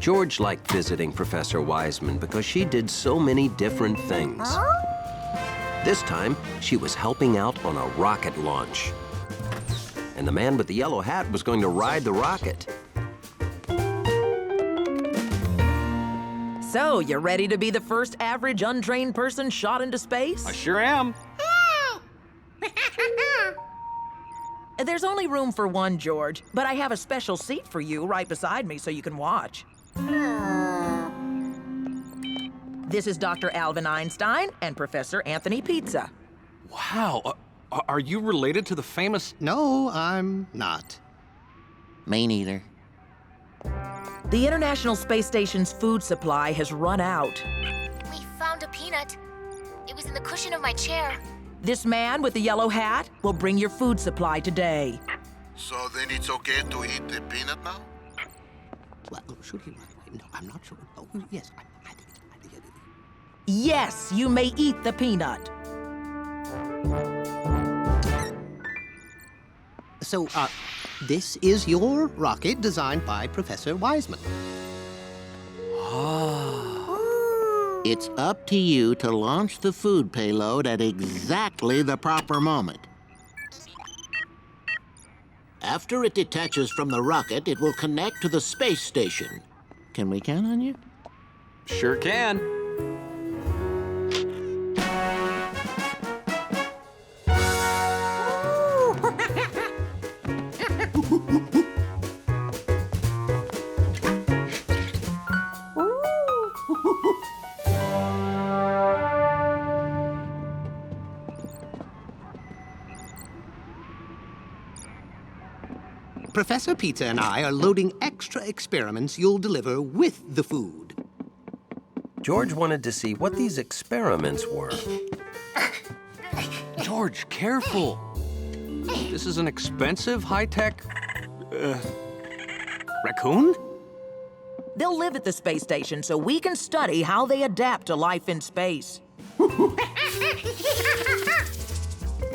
George liked visiting Professor Wiseman because she did so many different things. This time, she was helping out on a rocket launch. And the man with the yellow hat was going to ride the rocket. So, you ready to be the first average untrained person shot into space? I sure am. There's only room for one, George, but I have a special seat for you right beside me so you can watch. This is Dr. Alvin Einstein and Professor Anthony Pizza. Wow. Are you related to the famous... No, I'm not. Me neither. The International Space Station's food supply has run out. We found a peanut. It was in the cushion of my chair. This man with the yellow hat will bring your food supply today. So then it's okay to eat the peanut now? Well, should he? No, I'm not sure. Oh, yes, I think it. Yes, you may eat the peanut. So, this is your rocket designed by Professor Wiseman. It's up to you to launch the food payload at exactly the proper moment. After it detaches from the rocket, it will connect to the space station. Can we count on you? Sure can. Professor Pizza and I are loading extra experiments you'll deliver with the food. George wanted to see what these experiments were. George, careful. This is an expensive, high-tech... raccoon? They'll live at the space station so we can study how they adapt to life in space.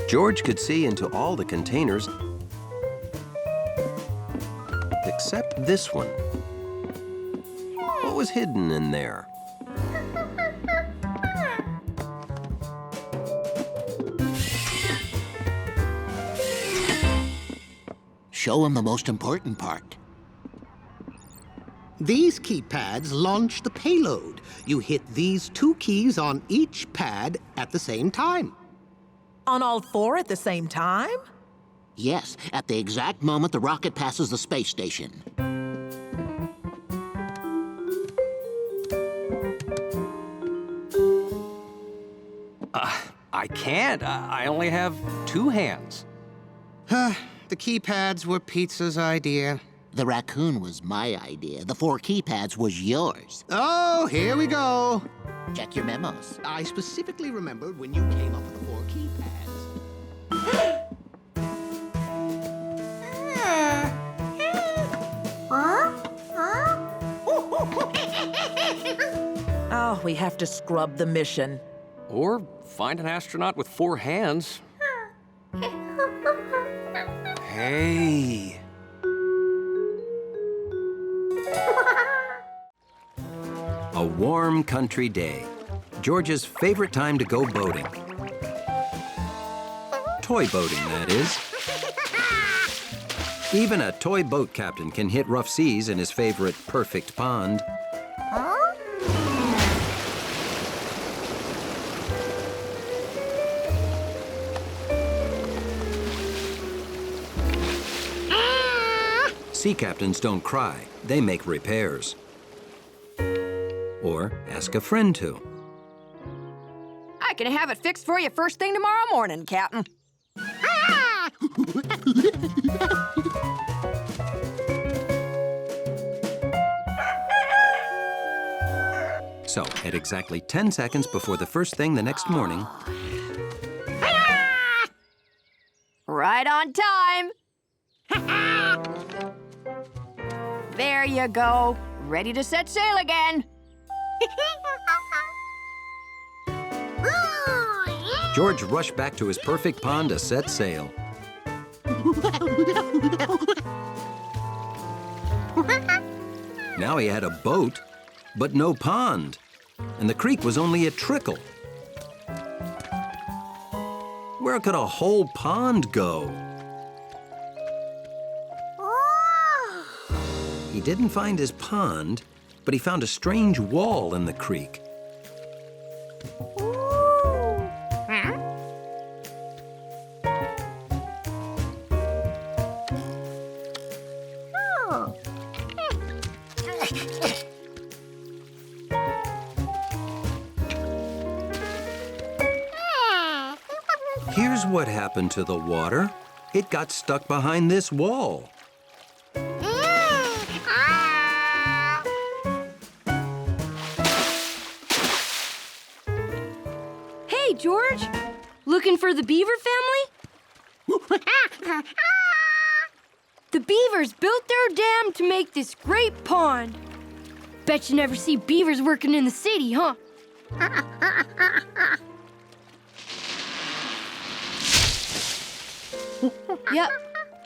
George could see into all the containers except this one. What was hidden in there? Show him the most important part. These keypads launch the payload. You hit these two keys on each pad at the same time. On all four at the same time? Yes, at the exact moment the rocket passes the space station. I can't. I only have two hands. The keypads were Pizza's idea. The raccoon was my idea. The 4 keypads was yours. Oh, here we go. Check your memos. I specifically remembered when you came up with the 4 keypads. Oh, we have to scrub the mission. Or find an astronaut with 4 hands. Hey. A warm country day. George's favorite time to go boating. Toy boating, that is. Even a toy boat captain can hit rough seas in his favorite perfect pond. Sea captains don't cry, they make repairs. Or ask a friend to. I can have it fixed for you first thing tomorrow morning, Captain. So, at exactly 10 seconds before the first thing the next morning, Right on time. There you go. Ready to set sail again. George rushed back to his perfect pond to set sail. Now he had a boat, but no pond. And the creek was only a trickle. Where could a whole pond go? He didn't find his pond, but he found a strange wall in the creek. Here's what happened to the water. It got stuck behind this wall. Hey, George! Looking for the beaver family? The beavers built their dam to make this great pond. Bet you never see beavers working in the city, huh? Yep,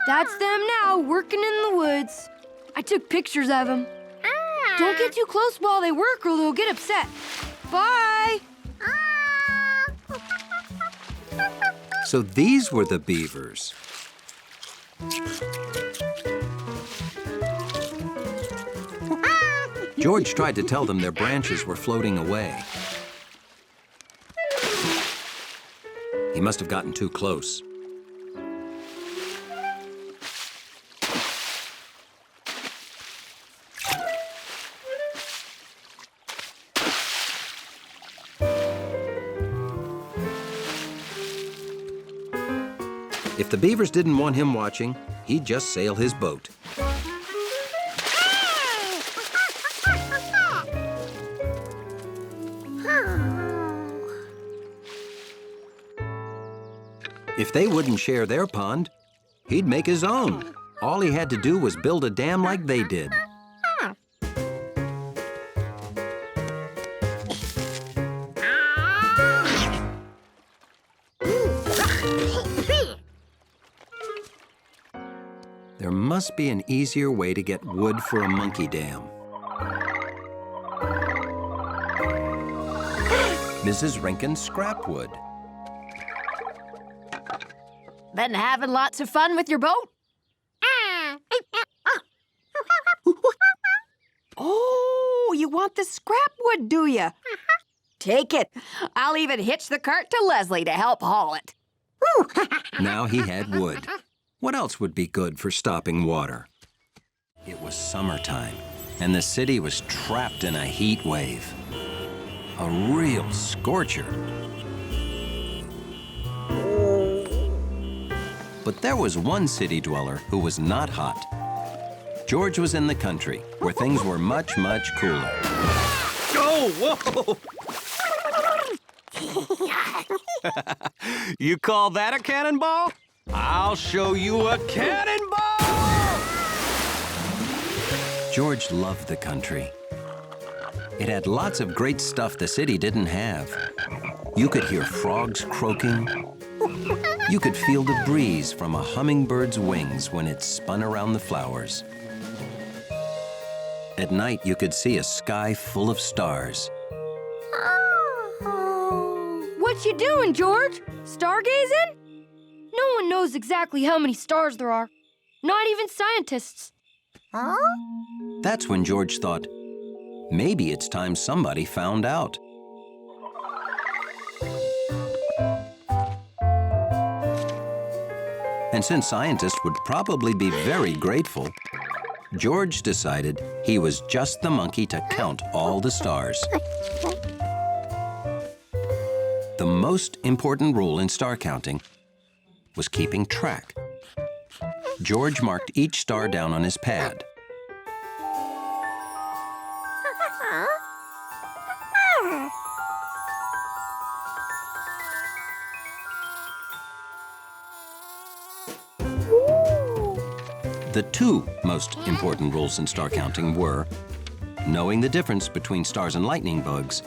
that's them now, working in the woods. I took pictures of them. Don't get too close while they work or they'll get upset. Bye! So these were the beavers. George tried to tell them their branches were floating away. He must have gotten too close. If the beavers didn't want him watching, he'd just sail his boat. If they wouldn't share their pond, he'd make his own. All he had to do was build a dam like they did. There must be an easier way to get wood for a monkey dam. Mrs. Rinkin's scrap wood. Been having lots of fun with your boat? Oh, you want the scrap wood, do you? Take it. I'll even hitch the cart to Leslie to help haul it. Now he had wood. What else would be good for stopping water? It was summertime, and the city was trapped in a heat wave. A real scorcher. But there was one city dweller who was not hot. George was in the country, where things were much, much cooler. Oh, whoa! You call that a cannonball? I'll show you a cannonball! George loved the country. It had lots of great stuff the city didn't have. You could hear frogs croaking. You could feel the breeze from a hummingbird's wings when it spun around the flowers. At night, you could see a sky full of stars. What you doing, George? Stargazing? No one knows exactly how many stars there are. Not even scientists. That's when George thought, maybe it's time somebody found out. And since scientists would probably be very grateful, George decided he was just the monkey to count all the stars. The most important rule in star counting was keeping track. George marked each star down on his pad. The two most important rules in star counting were knowing the difference between stars and lightning bugs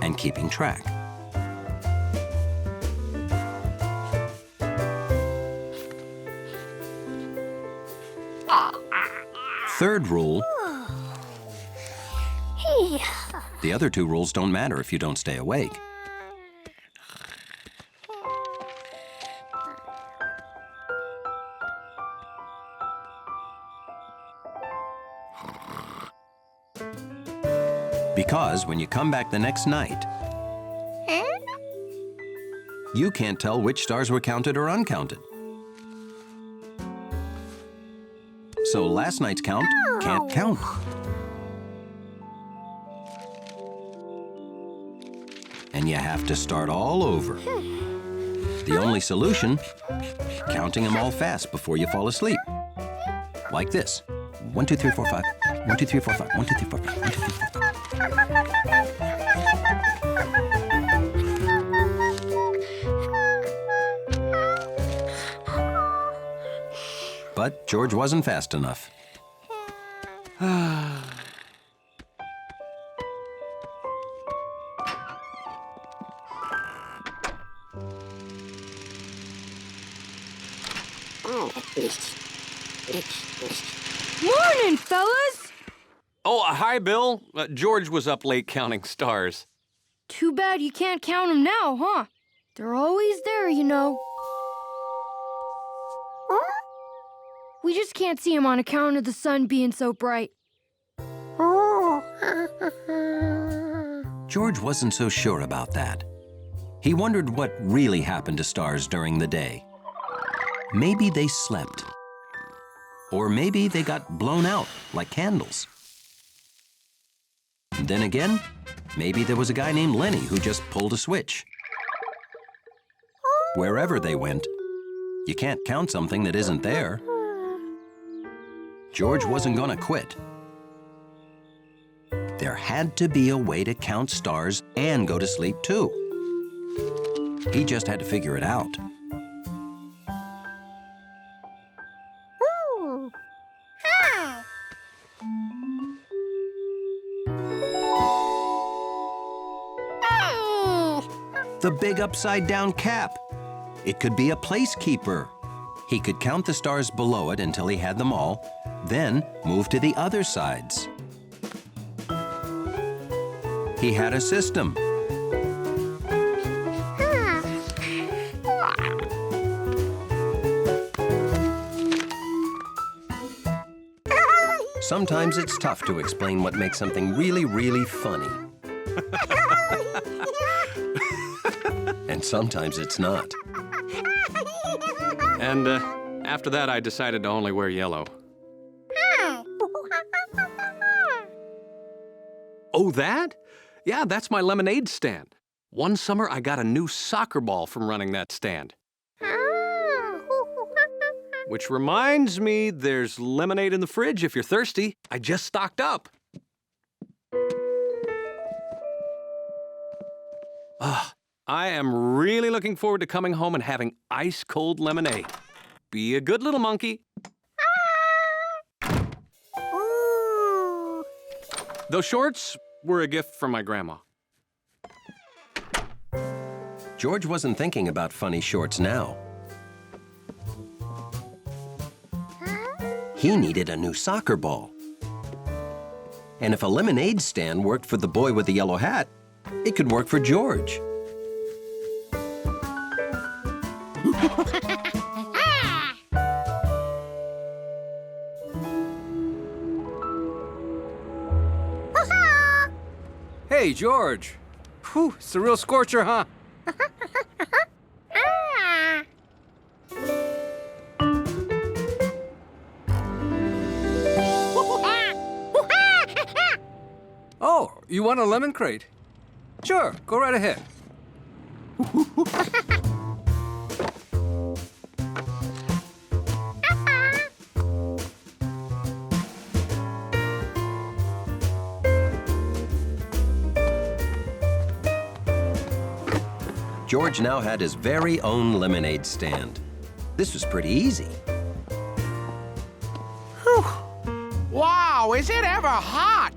and keeping track. third rule, the other two rules don't matter if you don't stay awake. Because when you come back the next night, you can't tell which stars were counted or uncounted. So last night's count can't count. And you have to start all over. The only solution, counting them all fast before you fall asleep. Like this. 1, 2, 3, 4, 5. 1, 2, 3, 4, 5. 1, 2, 3, 4, 5. 1, 2, 3, 4, 5. But George wasn't fast enough. Morning, fellas! Oh, hi, Bill. George was up late counting stars. Too bad you can't count them now, huh? They're always there, you know. We just can't see them on account of the sun being so bright. George wasn't so sure about that. He wondered what really happened to stars during the day. Maybe they slept. Or maybe they got blown out like candles. And then again, maybe there was a guy named Lenny who just pulled a switch. Wherever they went, you can't count something that isn't there. George wasn't gonna quit. There had to be a way to count stars and go to sleep too. He just had to figure it out. The big upside-down cap. It could be a placekeeper. He could count the stars below it until he had them all, then move to the other sides. He had a system. Sometimes it's tough to explain what makes something really, really funny. And sometimes it's not. And after that, I decided to only wear yellow. Oh, that? Yeah, that's my lemonade stand. One summer, I got a new soccer ball from running that stand. Which reminds me, there's lemonade in the fridge if you're thirsty. I just stocked up. I am really looking forward to coming home and having ice-cold lemonade. Be a good little monkey. Those shorts were a gift from my grandma. George wasn't thinking about funny shorts now. He needed a new soccer ball. And if a lemonade stand worked for the boy with the yellow hat, it could work for George. Hey, George. Whew, it's a real scorcher, huh? Oh, you want a lemon crate? Sure, go right ahead. George now had his very own lemonade stand. This was pretty easy. Wow, is it ever hot?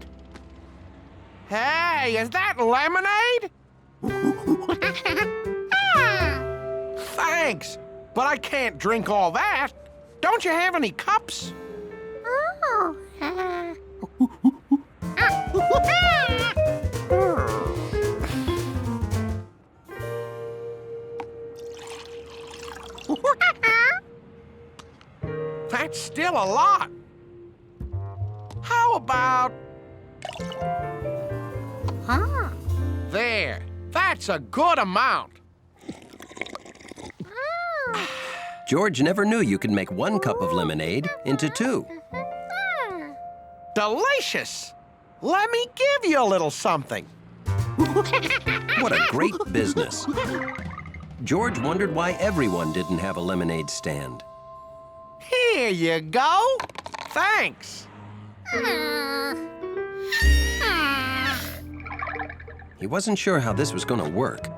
Hey, is that lemonade? Thanks, but I can't drink all that. Don't you have any cups? still a lot. How about... There. That's a good amount. George never knew you could make 1 cup of lemonade into 2. Delicious. Let me give you a little something. What a great business. George wondered why everyone didn't have a lemonade stand. Here you go. Thanks. He wasn't sure how this was going to work,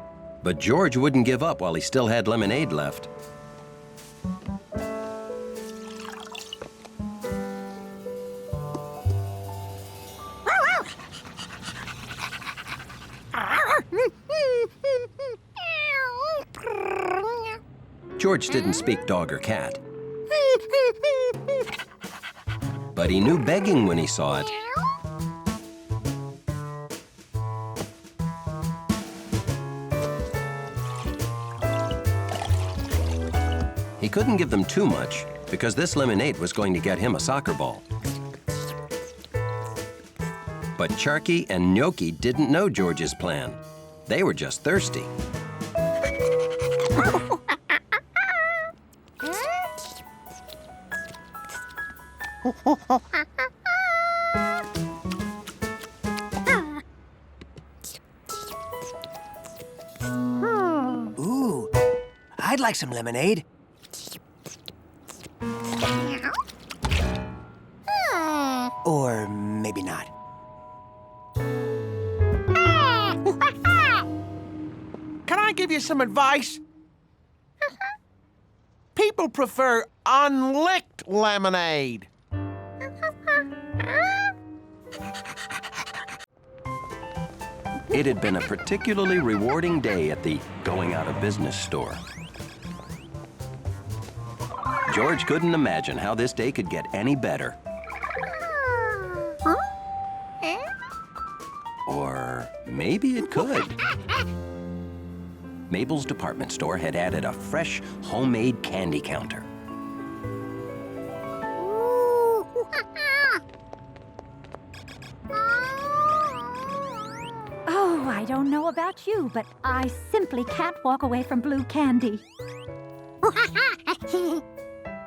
but George wouldn't give up while he still had lemonade left. George didn't speak dog or cat, but he knew begging when he saw it. He couldn't give them too much because this lemonade was going to get him a soccer ball. But Charky and Gnocchi didn't know George's plan. They were just thirsty. Ooh, I'd like some lemonade. Or maybe not. Can I give you some advice? People prefer unlicked lemonade. It had been a particularly rewarding day at the going out of business store. George couldn't imagine how this day could get any better. Or maybe it could. Mabel's department store had added a fresh, homemade candy counter. Oh, I don't know about you, but I simply can't walk away from blue candy.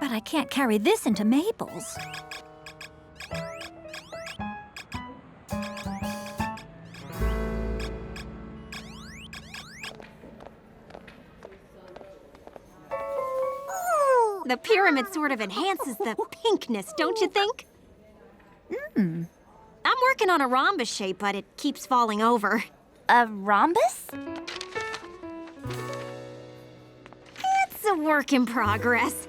But I can't carry this into Mabel's. The pyramid sort of enhances the pinkness, don't you think? I'm working on a rhombus shape, but it keeps falling over. A rhombus? It's a work in progress.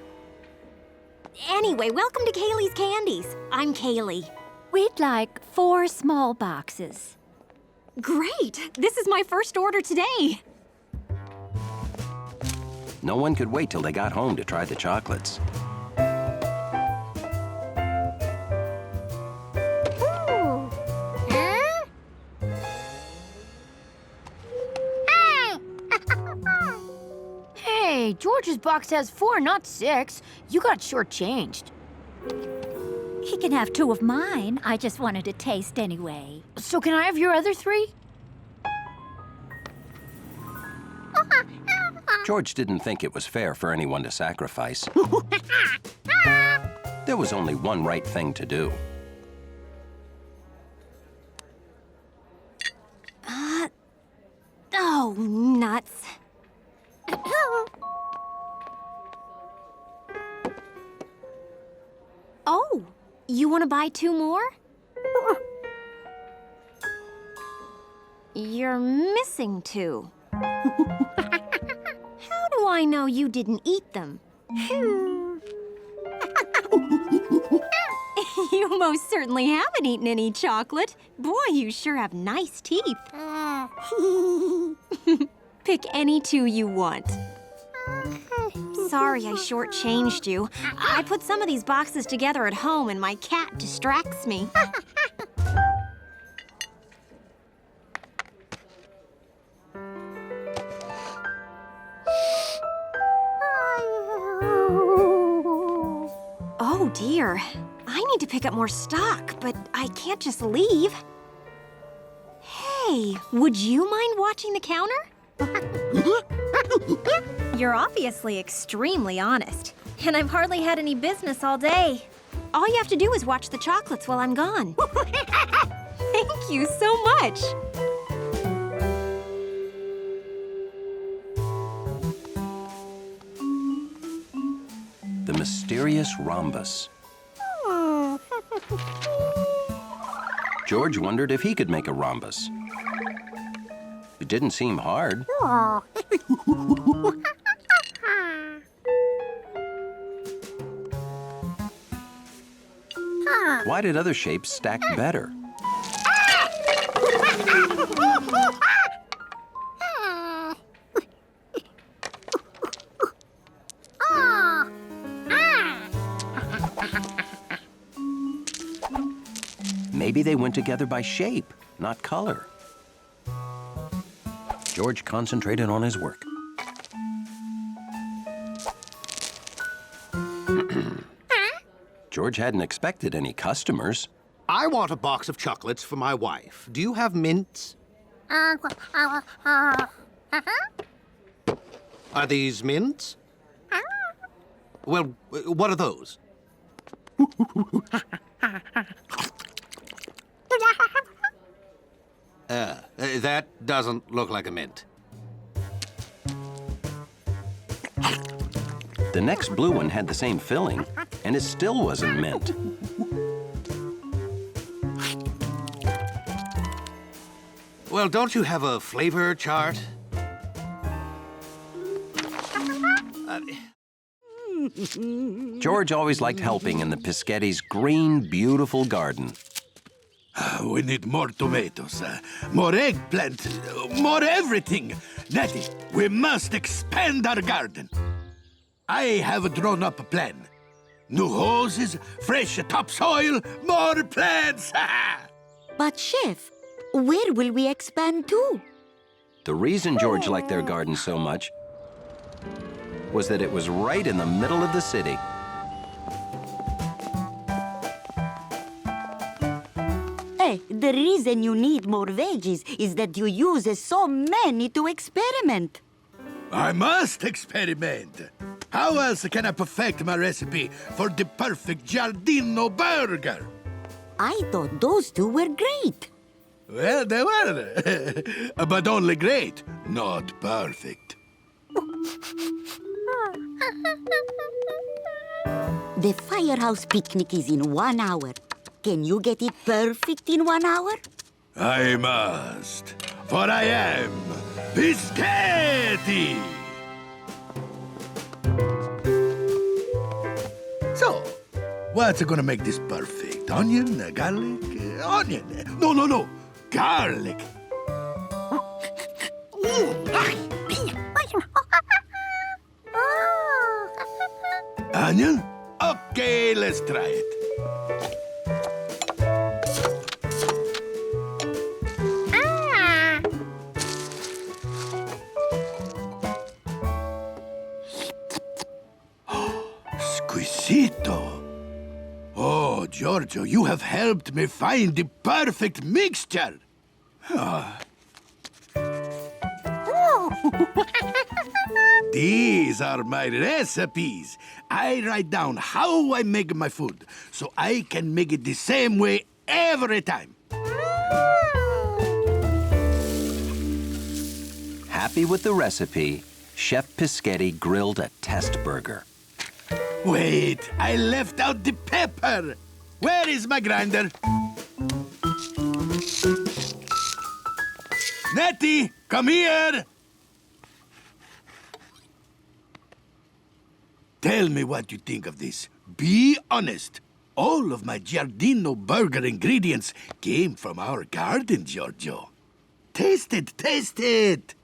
Anyway, welcome to Kaylee's Candies. I'm Kaylee. We'd like 4 small boxes. Great! This is my first order today. No one could wait till they got home to try the chocolates. Hey, George's box has 4, not 6. You got shortchanged. He can have 2 of mine. I just wanted to taste anyway. So can I have your other 3? George didn't think it was fair for anyone to sacrifice. There was only one right thing to do. Oh, nuts. Oh, you want to buy 2 more? You're missing 2. How do I know you didn't eat them? You most certainly haven't eaten any chocolate. Boy, you sure have nice teeth. Pick any 2 you want. Sorry I shortchanged you. I put some of these boxes together at home and my cat distracts me. Oh dear. I need to pick up more stock, but I can't just leave. Hey, would you mind watching the counter? You're obviously extremely honest, and I've hardly had any business all day. All you have to do is watch the chocolates while I'm gone. Thank you so much. The mysterious rhombus. George wondered if he could make a rhombus. It didn't seem hard. Why did other shapes stack better? Maybe they went together by shape, not color. George concentrated on his work. George hadn't expected any customers. I want a box of chocolates for my wife. Do you have mints? Are these mints? Well, what are those? That doesn't look like a mint. The next blue one had the same filling, and it still wasn't mint. Well, don't you have a flavor chart? George always liked helping in the Pischetti's green, beautiful garden. We need more tomatoes, more eggplant, more everything. Nettie, we must expand our garden. I have drawn up a plan. New hoses, fresh topsoil, more plants. But, Chef, where will we expand to? The reason George liked their garden so much was that it was right in the middle of the city. Hey, the reason you need more veggies is that you use so many to experiment. I must experiment. How else can I perfect my recipe for the perfect Giardino burger? I thought those two were great. Well, they were. But only great, not perfect. The firehouse picnic is in 1 hour. Can you get it perfect in 1 hour? I must, for I am Pischetti! So, what's gonna make this perfect? Onion, garlic, onion. No, garlic. Onion? Okay, let's try it. Squisito. Oh, Giorgio, you have helped me find the perfect mixture. These are my recipes. I write down how I make my food, so I can make it the same way every time. Happy with the recipe, Chef Pischetti grilled a test burger. Wait, I left out the pepper. Where is my grinder? Nettie, come here. Tell me what you think of this. Be honest. All of my Giardino burger ingredients came from our garden, Giorgio. Taste it, taste it.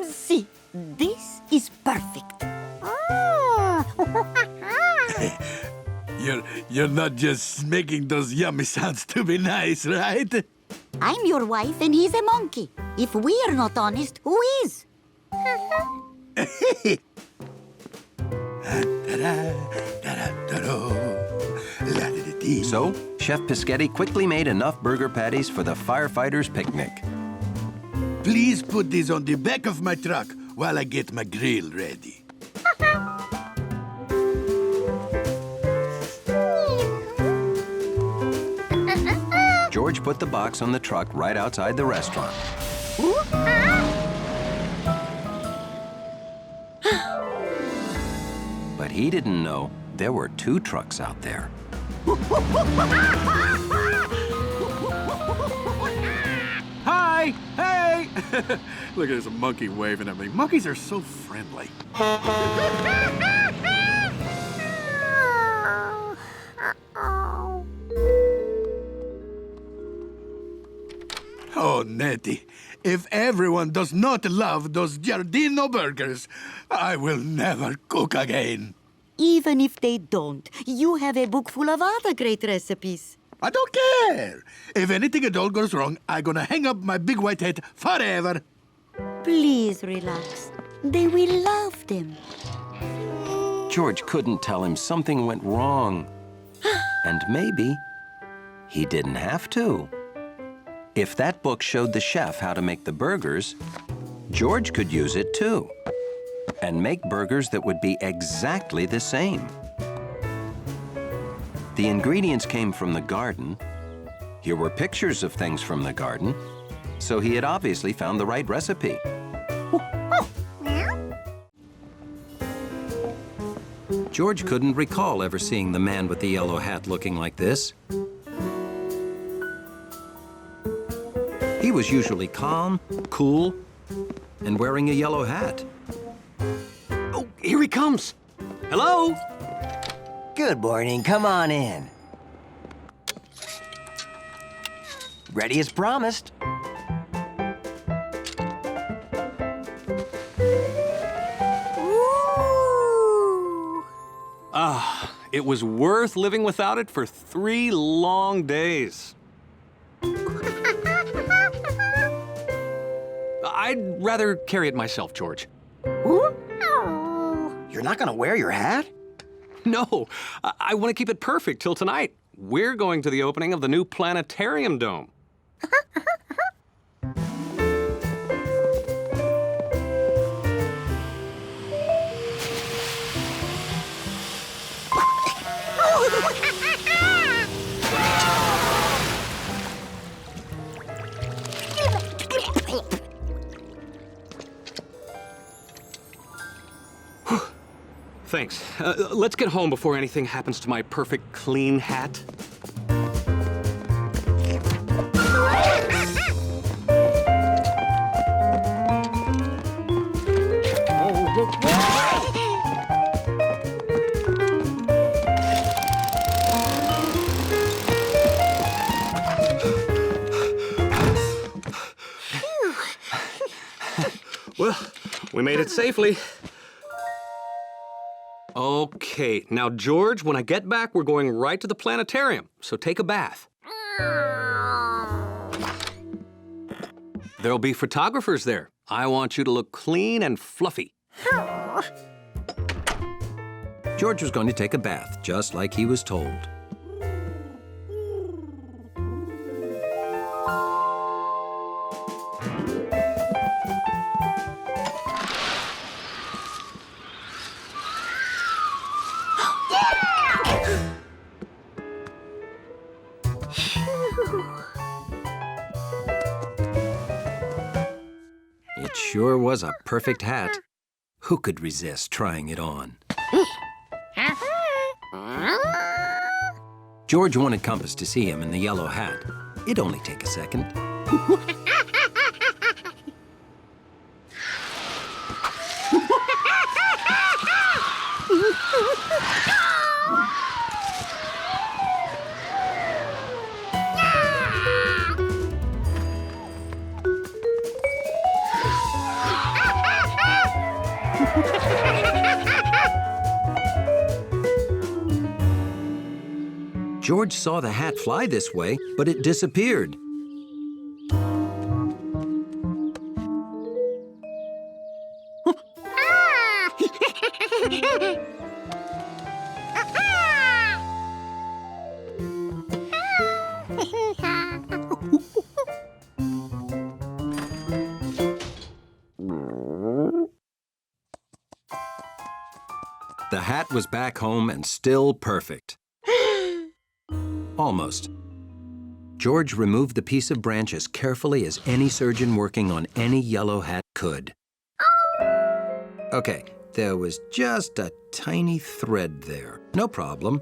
See, this is perfect. You're not just making those yummy sounds to be nice, right? I'm your wife and he's a monkey. If we are not honest, who is? So, Chef Pischetti quickly made enough burger patties for the firefighters' picnic. Please put these on the back of my truck while I get my grill ready. George put the box on the truck right outside the restaurant. But he didn't know there were 2 trucks out there. Hi! Hey! Look, there's a monkey waving at me. Monkeys are so friendly. Oh, Nettie, if everyone does not love those Giardino burgers, I will never cook again. Even if they don't, you have a book full of other great recipes. I don't care. If anything at all goes wrong, I'm gonna hang up my big white hat forever. Please relax. They will love them. George couldn't tell him something went wrong. And maybe he didn't have to. If that book showed the chef how to make the burgers, George could use it too, and make burgers that would be exactly the same. The ingredients came from the garden. Here were pictures of things from the garden, so he had obviously found the right recipe. George couldn't recall ever seeing the man with the yellow hat looking like this. He was usually calm, cool, and wearing a yellow hat. Oh, here he comes. Hello? Good morning. Come on in. Ready as promised. Ah, it was worth living without it for 3 long days. I'd rather carry it myself, George. You're not gonna wear your hat? No, I want to keep it perfect till tonight. We're going to the opening of the new planetarium dome. Thanks. Let's get home before anything happens to my perfect clean hat. Well, we made it safely. Okay, now, George, when I get back, we're going right to the planetarium, so take a bath. There'll be photographers there. I want you to look clean and fluffy. George was going to take a bath, just like he was told. It sure was a perfect hat. Who could resist trying it on? George wanted Compass to see him in the yellow hat. It'd only take a second. George saw the hat fly this way, but it disappeared. hat was back home and still perfect. Almost. George removed the piece of branch as carefully as any surgeon working on any yellow hat could. Okay, there was just a tiny thread there. No problem.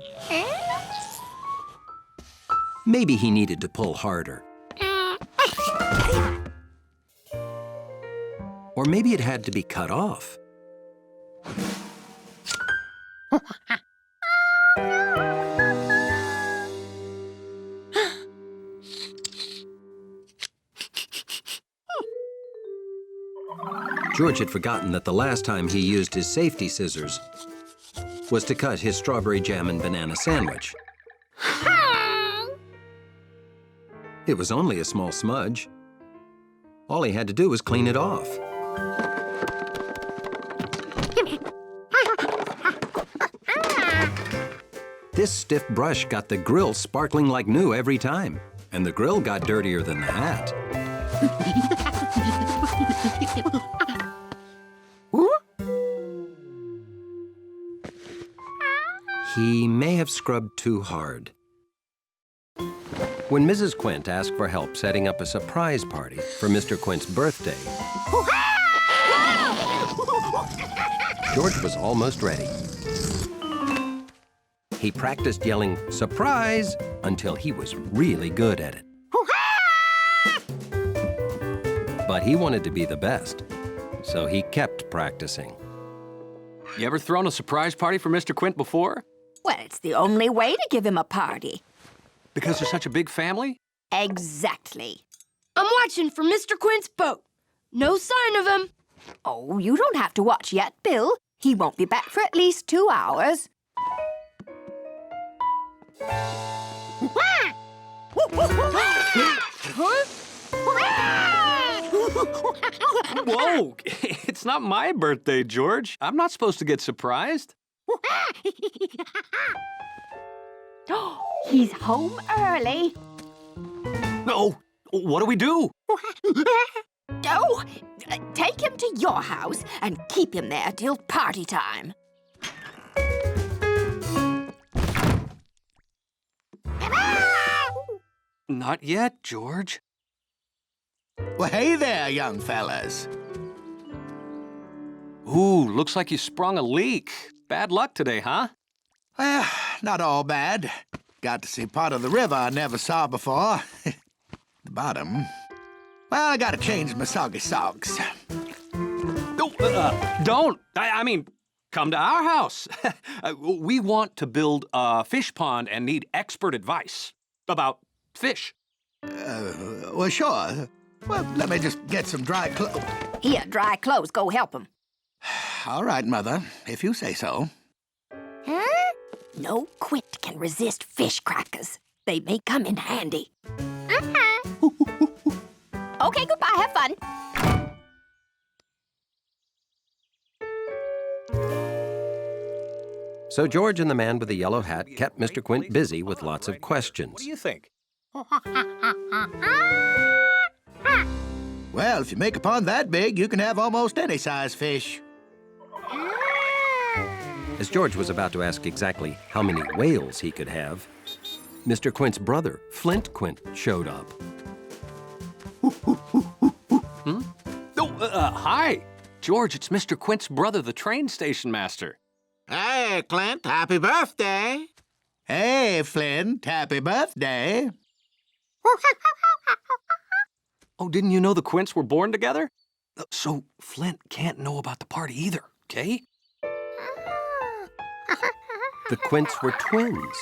Maybe he needed to pull harder. Or maybe it had to be cut off. George had forgotten that the last time he used his safety scissors was to cut his strawberry jam and banana sandwich. It was only a small smudge. All he had to do was clean it off. This stiff brush got the grill sparkling like new every time, and the grill got dirtier than the hat. He may have scrubbed too hard. When Mrs. Quint asked for help setting up a surprise party for Mr. Quint's birthday, George was almost ready. He practiced yelling, "Surprise!" until he was really good at it. But he wanted to be the best, so he kept practicing. You ever thrown a surprise party for Mr. Quint before? Well, it's the only way to give him a party. Because there's such a big family? Exactly. I'm watching for Mr. Quint's boat. No sign of him. Oh, you don't have to watch yet, Bill. He won't be back for at least 2 hours. Whoa! It's not my birthday, George. I'm not supposed to get surprised. He's home early. No! What do we do? Oh, take him to your house and keep him there till party time. Not yet, George. Well, hey there, young fellas. Ooh, looks like you sprung a leak. Bad luck today, huh? Well, not all bad. Got to see part of the river I never saw before. The bottom. Well, I gotta change my soggy socks. Don't! I mean, come to our house. We want to build a fish pond and need expert advice about fish. Well, sure. Well, let me just get some dry clothes. Here, dry clothes. Go help him. All right, Mother, if you say so. Huh? No Quint can resist fish crackers. They may come in handy. Okay, goodbye. Have fun. So George and the man with the yellow hat kept Mr. Quint busy with lots of questions. What do you think? Well, if you make a pond that big, you can have almost any size fish. As George was about to ask exactly how many whales he could have, Mr. Quint's brother, Flint Quint, showed up. Hi! George, it's Mr. Quint's brother, the train station master. Hey, Clint, happy birthday. Hey, Flint, happy birthday. Oh, didn't you know the Quints were born together? So Flint can't know about the party either, okay? The Quints were twins.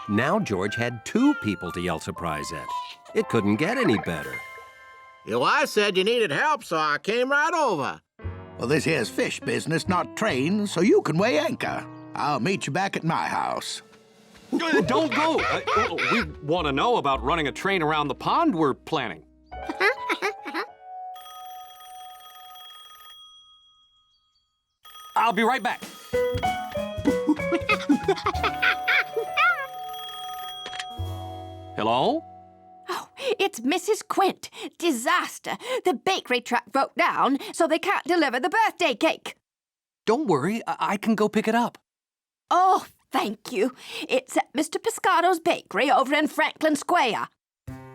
Now George had 2 people to yell surprise at. It couldn't get any better. Your wife said you needed help, so I came right over. Well, this here's fish business, not train, so you can weigh anchor. I'll meet you back at my house. Don't go! We want to know about running a train around the pond we're planning. I'll be right back. Hello? Oh, it's Mrs. Quint. Disaster. The bakery truck broke down, so they can't deliver the birthday cake. Don't worry, I can go pick it up. Oh, thank you. It's at Mr. Piscato's bakery over in Franklin Square.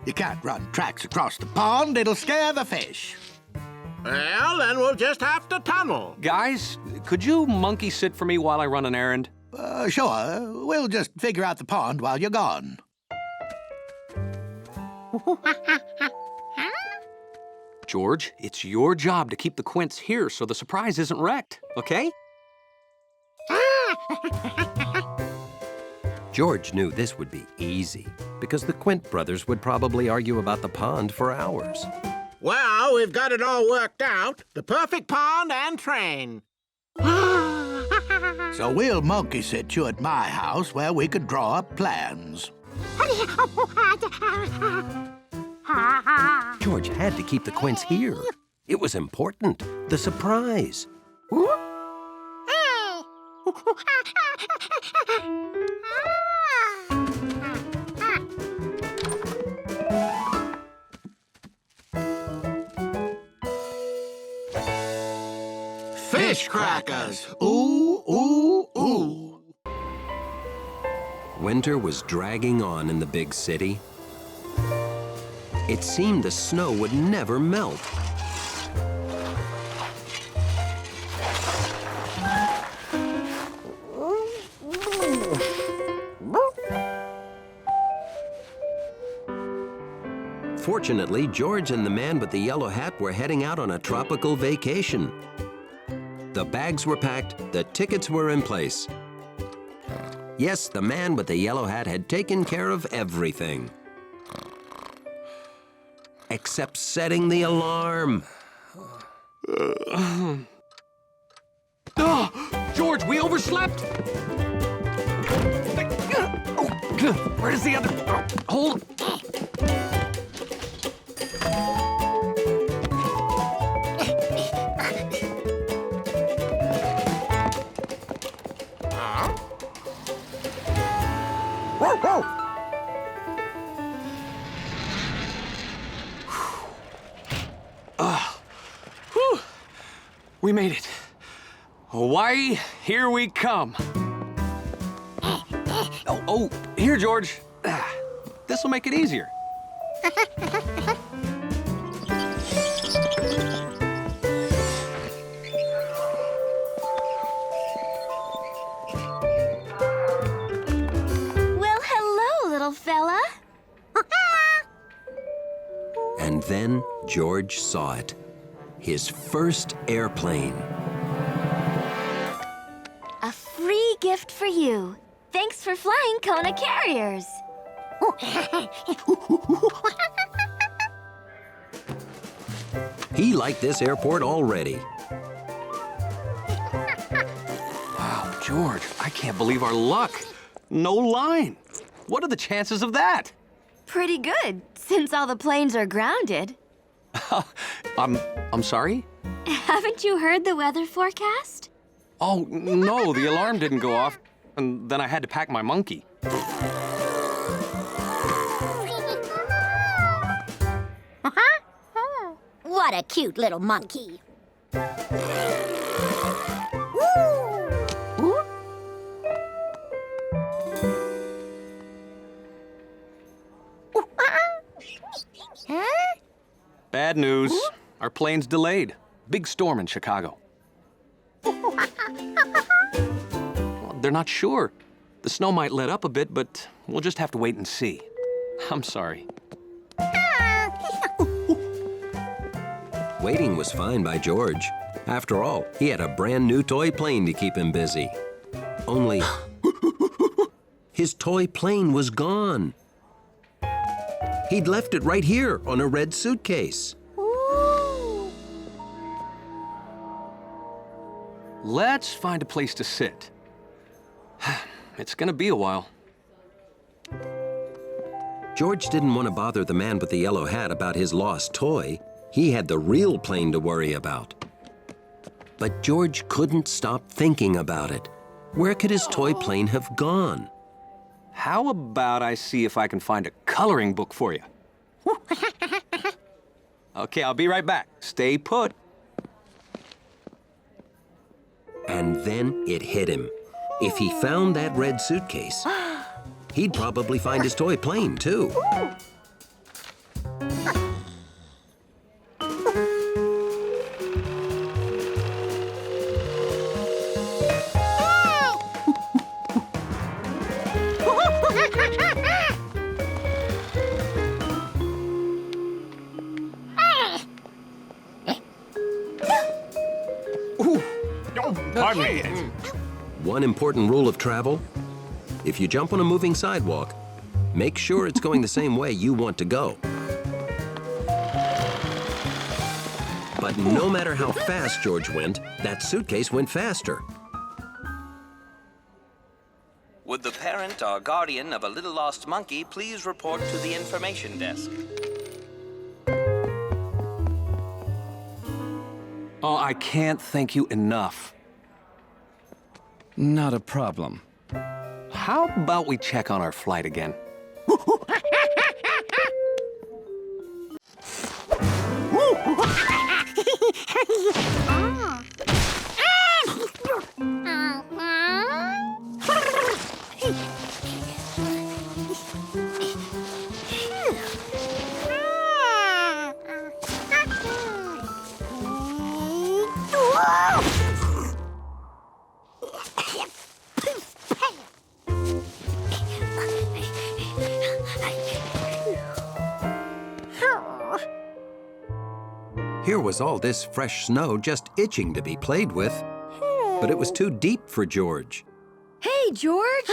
You can't run tracks across the pond. It'll scare the fish. Well, then we'll just have to tunnel. Guys, could you monkey sit for me while I run an errand? Sure. We'll just figure out the pond while you're gone. George, it's your job to keep the quints here so the surprise isn't wrecked, okay? George knew this would be easy because the Quint brothers would probably argue about the pond for hours. Well, we've got it all worked out. The perfect pond and train. So we'll monkey sit you at my house where we could draw up plans. George had to keep the Quints here. It was important. The surprise. Fish crackers. Ooh, ooh, ooh. Winter was dragging on in the big city. It seemed the snow would never melt. Fortunately, George and the man with the yellow hat were heading out on a tropical vacation. The bags were packed, the tickets were in place. Yes, the man with the yellow hat had taken care of everything. Except setting the alarm. George, we overslept! Where is the other? Hold. We made it. Hawaii, here we come. Oh, here, George. This will make it easier. Well, hello, little fella. And then George saw it. His first airplane. A free gift for you. Thanks for flying Kona Carriers. He liked this airport already. Wow, George, I can't believe our luck. No line. What are the chances of that? Pretty good, since all the planes are grounded. I'm sorry? Haven't you heard the weather forecast? Oh, no, the alarm didn't go off, and then I had to pack my monkey. What a cute little monkey. Bad news. Our plane's delayed. Big storm in Chicago. Well, they're not sure. The snow might let up a bit, but we'll just have to wait and see. I'm sorry. Waiting was fine by George. After all, he had a brand new toy plane to keep him busy. Only his toy plane was gone. He'd left it right here on a red suitcase. Let's find a place to sit. It's gonna be a while. George didn't want to bother the man with the yellow hat about his lost toy. He had the real plane to worry about. But George couldn't stop thinking about it. Where could his toy plane have gone? How about I see if I can find a coloring book for you? Okay, I'll be right back. Stay put. And then it hit him. If he found that red suitcase, he'd probably find his toy plane, too. Pardon me. One important rule of travel: if you jump on a moving sidewalk, make sure it's going the same way you want to go. But no matter how fast George went, that suitcase went faster. Would the parent or guardian of a little lost monkey please report to the information desk? Oh, I can't thank you enough. Not a problem. How about we check on our flight again? Here was all this fresh snow just itching to be played with, but it was too deep for George. Hey, George!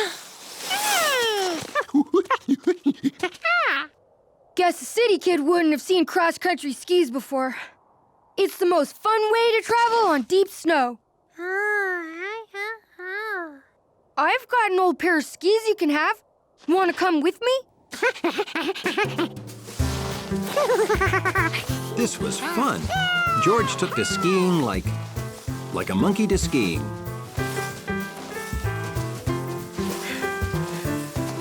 Guess a city kid wouldn't have seen cross-country skis before. It's the most fun way to travel on deep snow. I've got an old pair of skis you can have. Want to come with me? This was fun. George took to skiing like a monkey to skiing.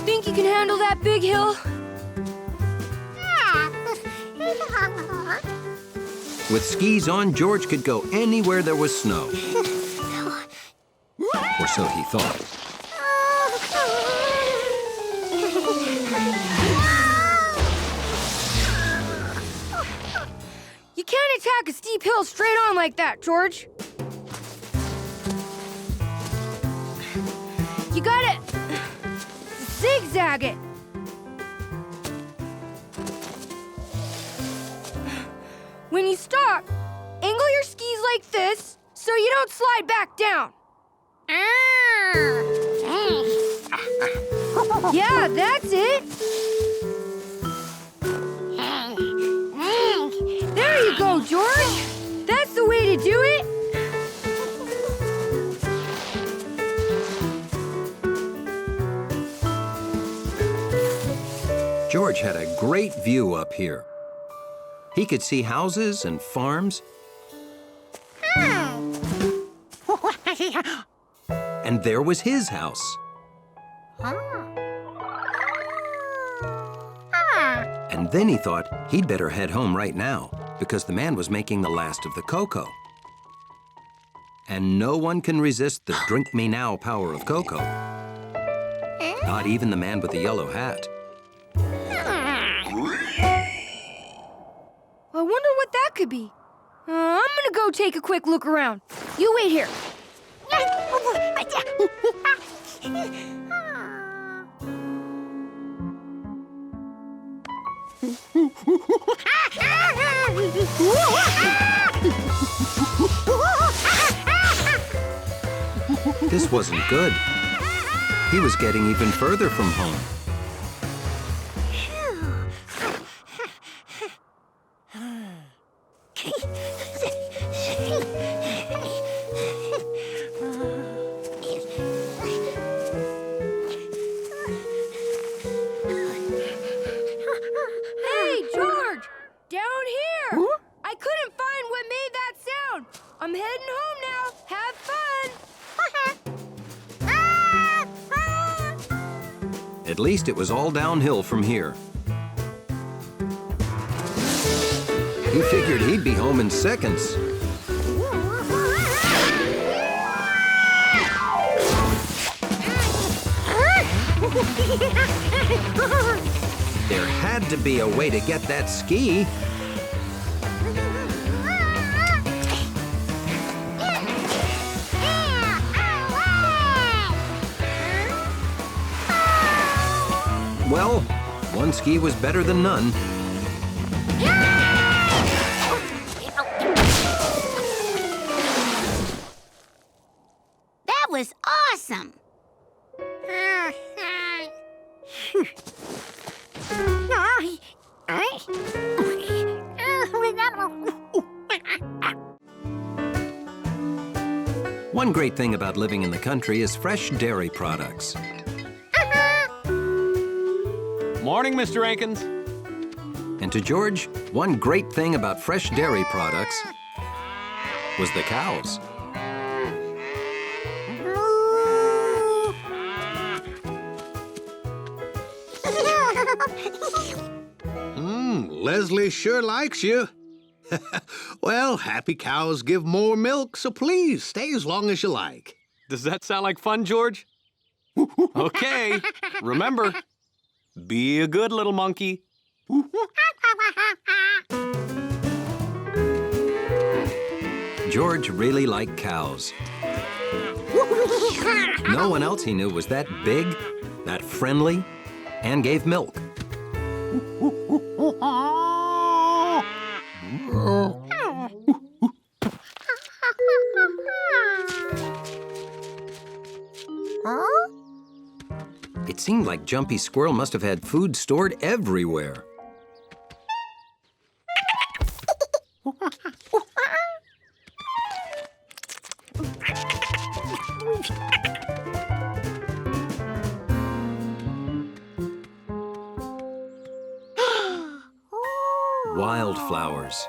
Think you can handle that big hill? With skis on, George could go anywhere there was snow. Or so he thought. You can't attack a steep hill straight on like that, George. You gotta zigzag it. When you stop, angle your skis like this so you don't slide back down. Yeah, that's it. There you go, George. That's the way to do it. George had a great view up here. He could see houses and farms. And there was his house. And then he thought he'd better head home right now because the man was making the last of the cocoa. And no one can resist the drink me now power of cocoa. Not even the man with the yellow hat. I wonder what that could be. I'm gonna go take a quick look around. You wait here. This wasn't good. He was getting even further from home. Hey, George! Down here! I couldn't find what made that sound. I'm heading home now. Have fun! At least it was all downhill from here. He figured he'd be home in seconds. There had to be a way to get that ski. Well, one ski was better than none. That was awesome. One great thing about living in the country is fresh dairy products. Morning, Mr. Rankins. And to George, one great thing about fresh dairy products was the cows. Leslie sure likes you. Well, happy cows give more milk, so please stay as long as you like. Does that sound like fun, George? Okay, remember, be a good little monkey. George really liked cows. No one else he knew was that big, that friendly, and gave milk. It seemed like Jumpy Squirrel must have had food stored everywhere. Wildflowers.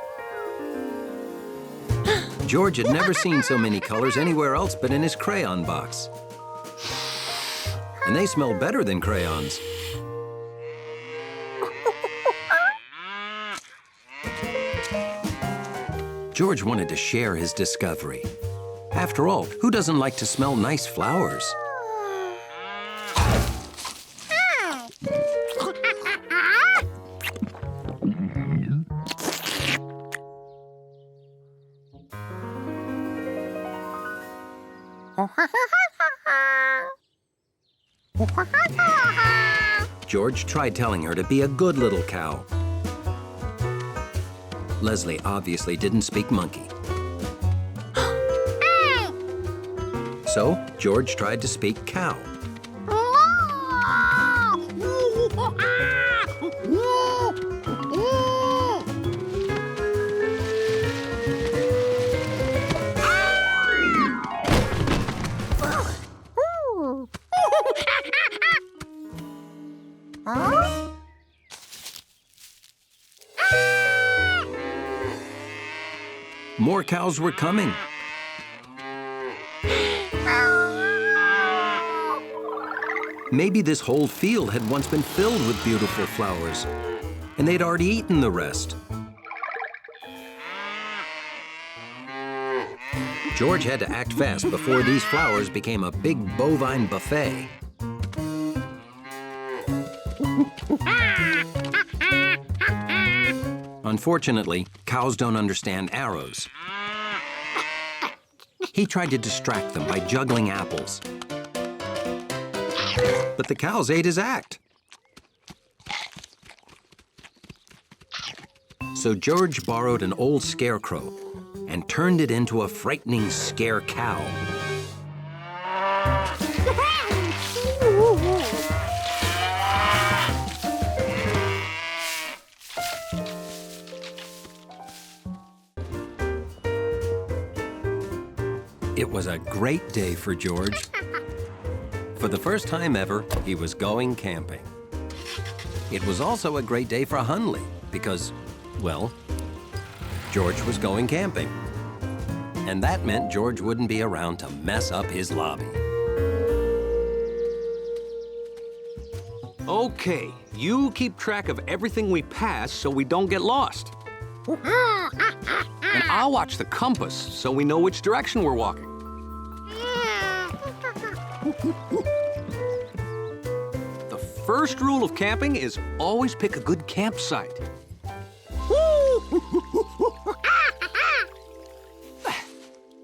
George had never seen so many colors anywhere else but in his crayon box. And they smell better than crayons. George wanted to share his discovery. After all, who doesn't like to smell nice flowers? George tried telling her to be a good little cow. Leslie obviously didn't speak monkey. So George tried to speak cow. More cows were coming. Maybe this whole field had once been filled with beautiful flowers, and they'd already eaten the rest. George had to act fast before these flowers became a big bovine buffet. Unfortunately, cows don't understand arrows. He tried to distract them by juggling apples. But the cows ate his act. So George borrowed an old scarecrow and turned it into a frightening scare cow. It was a great day for George. For the first time ever, he was going camping. It was also a great day for Hunley because, well, George was going camping. And that meant George wouldn't be around to mess up his lobby. Okay, you keep track of everything we pass so we don't get lost. And I'll watch the compass so we know which direction we're walking. first rule of camping is always pick a good campsite.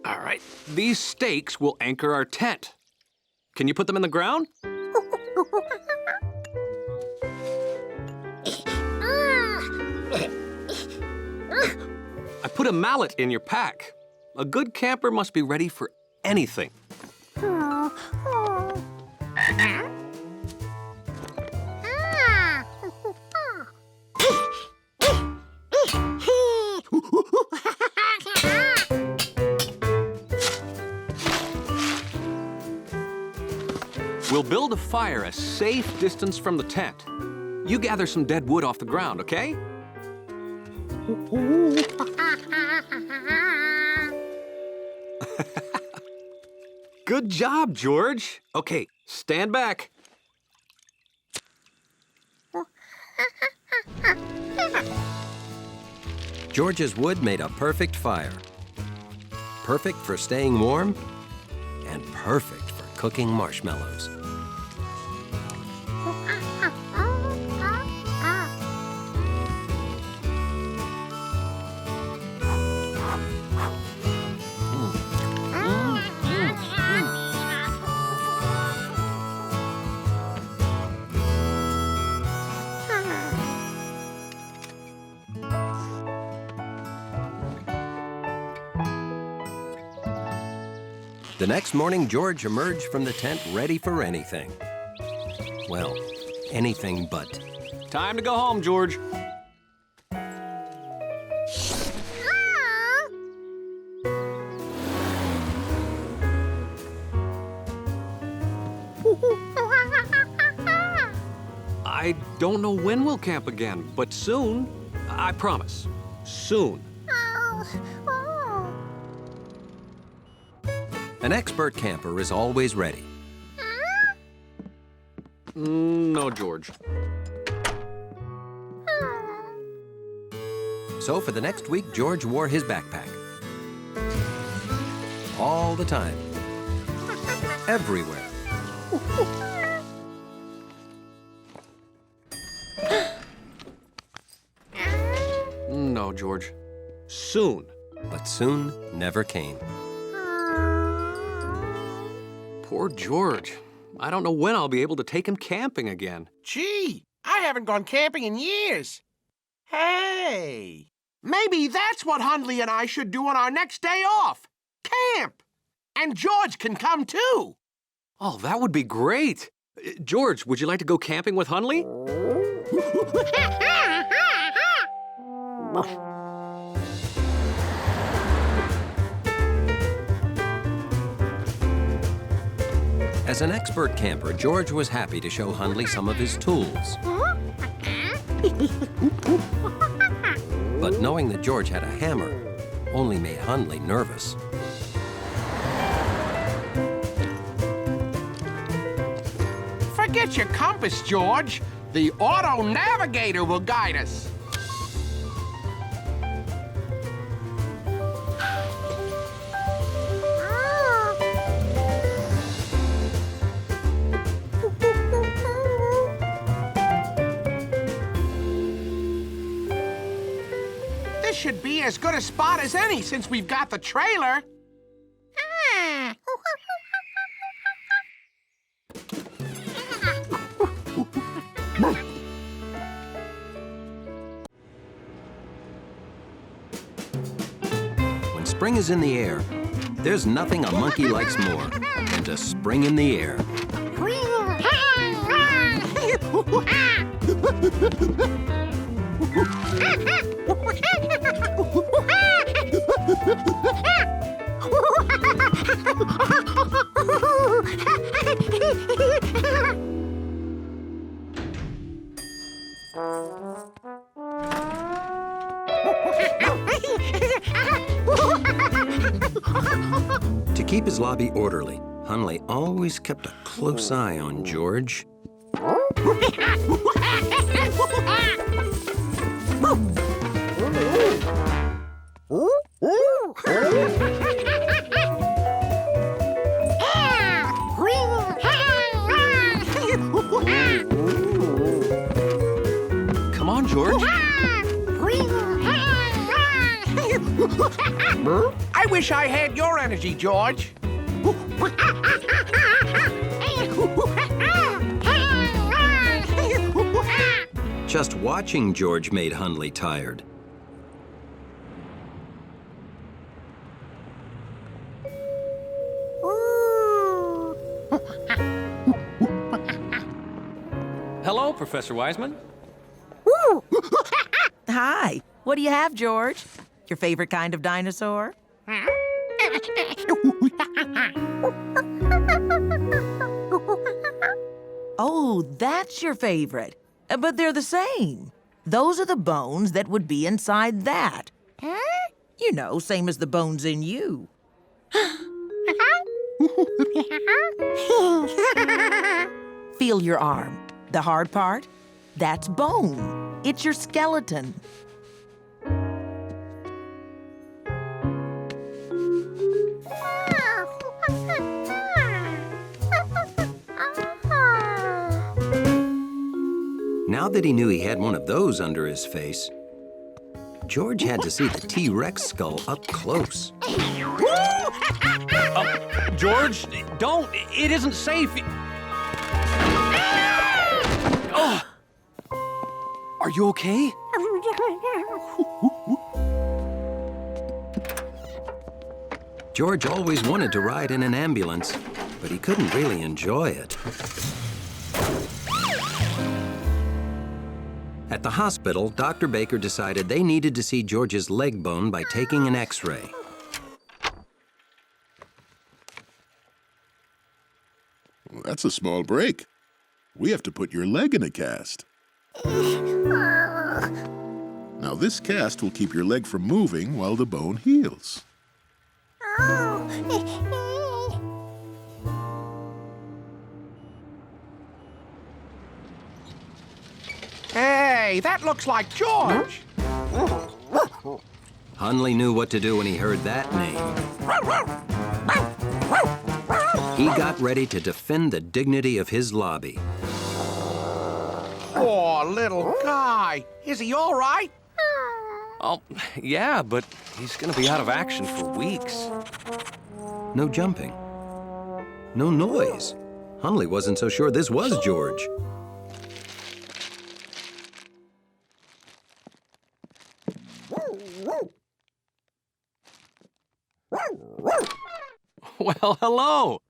All right, these stakes will anchor our tent. Can you put them in the ground? I put a mallet in your pack. A good camper must be ready for anything. We'll build a fire a safe distance from the tent. You gather some dead wood off the ground, okay? Good job, George. Okay, stand back. George's wood made a perfect fire. Perfect for staying warm and perfect for cooking marshmallows. The next morning, George emerged from the tent ready for anything. Well, anything but. Time to go home, George. I don't know when we'll camp again, but soon. I promise. Soon. An expert camper is always ready. No, George. So for the next week, George wore his backpack. All the time. Everywhere. No, George. Soon. But soon never came. Poor George. I don't know when I'll be able to take him camping again. Gee, I haven't gone camping in years. Hey, maybe that's what Hundley and I should do on our next day off. Camp. And George can come too. Oh, that would be great. George, would you like to go camping with Hundley? As an expert camper, George was happy to show Hundley some of his tools. But knowing that George had a hammer only made Hundley nervous. Forget your compass, George. The auto navigator will guide us. This should be as good a spot as any since we've got the trailer. When spring is in the air, there's nothing a monkey likes more than to spring in the air. To keep his lobby orderly, Hundley always kept a close eye on George. George. I wish I had your energy, George. Just watching George made Hundley tired. Hello, Professor Wiseman. Hi. What do you have, George? Your favorite kind of dinosaur? Oh, that's your favorite. But they're the same. Those are the bones that would be inside that. You know, same as the bones in you. Feel your arm. The hard part? That's bone. It's your skeleton. Now that he knew he had one of those under his face, George had to see the T-Rex skull up close. George, don't. It isn't safe. Oh. Are you okay? George always wanted to ride in an ambulance, but he couldn't really enjoy it. At the hospital, Dr. Baker decided they needed to see George's leg bone by taking an X-ray. Well, that's a small break. We have to put your leg in a cast. Now, this cast will keep your leg from moving while the bone heals. Hey, that looks like George. Hundley knew what to do when he heard that name. He got ready to defend the dignity of his lobby. Poor little guy. Is he all right? Oh, yeah, but he's gonna be out of action for weeks. No jumping. No noise. Hundley wasn't so sure this was George. Well, hello.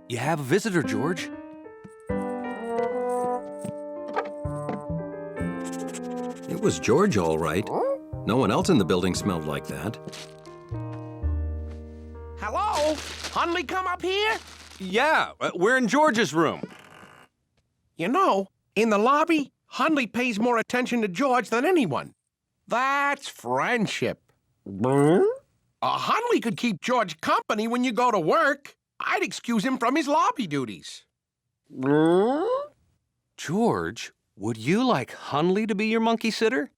You have a visitor, George. It was George, all right. No one else in the building smelled like that. Hello? Hundley come up here? Yeah, we're in George's room. You know, in the lobby, Hundley pays more attention to George than anyone. That's friendship. Hundley could keep George company when you go to work. I'd excuse him from his lobby duties. George, would you like Hundley to be your monkey sitter?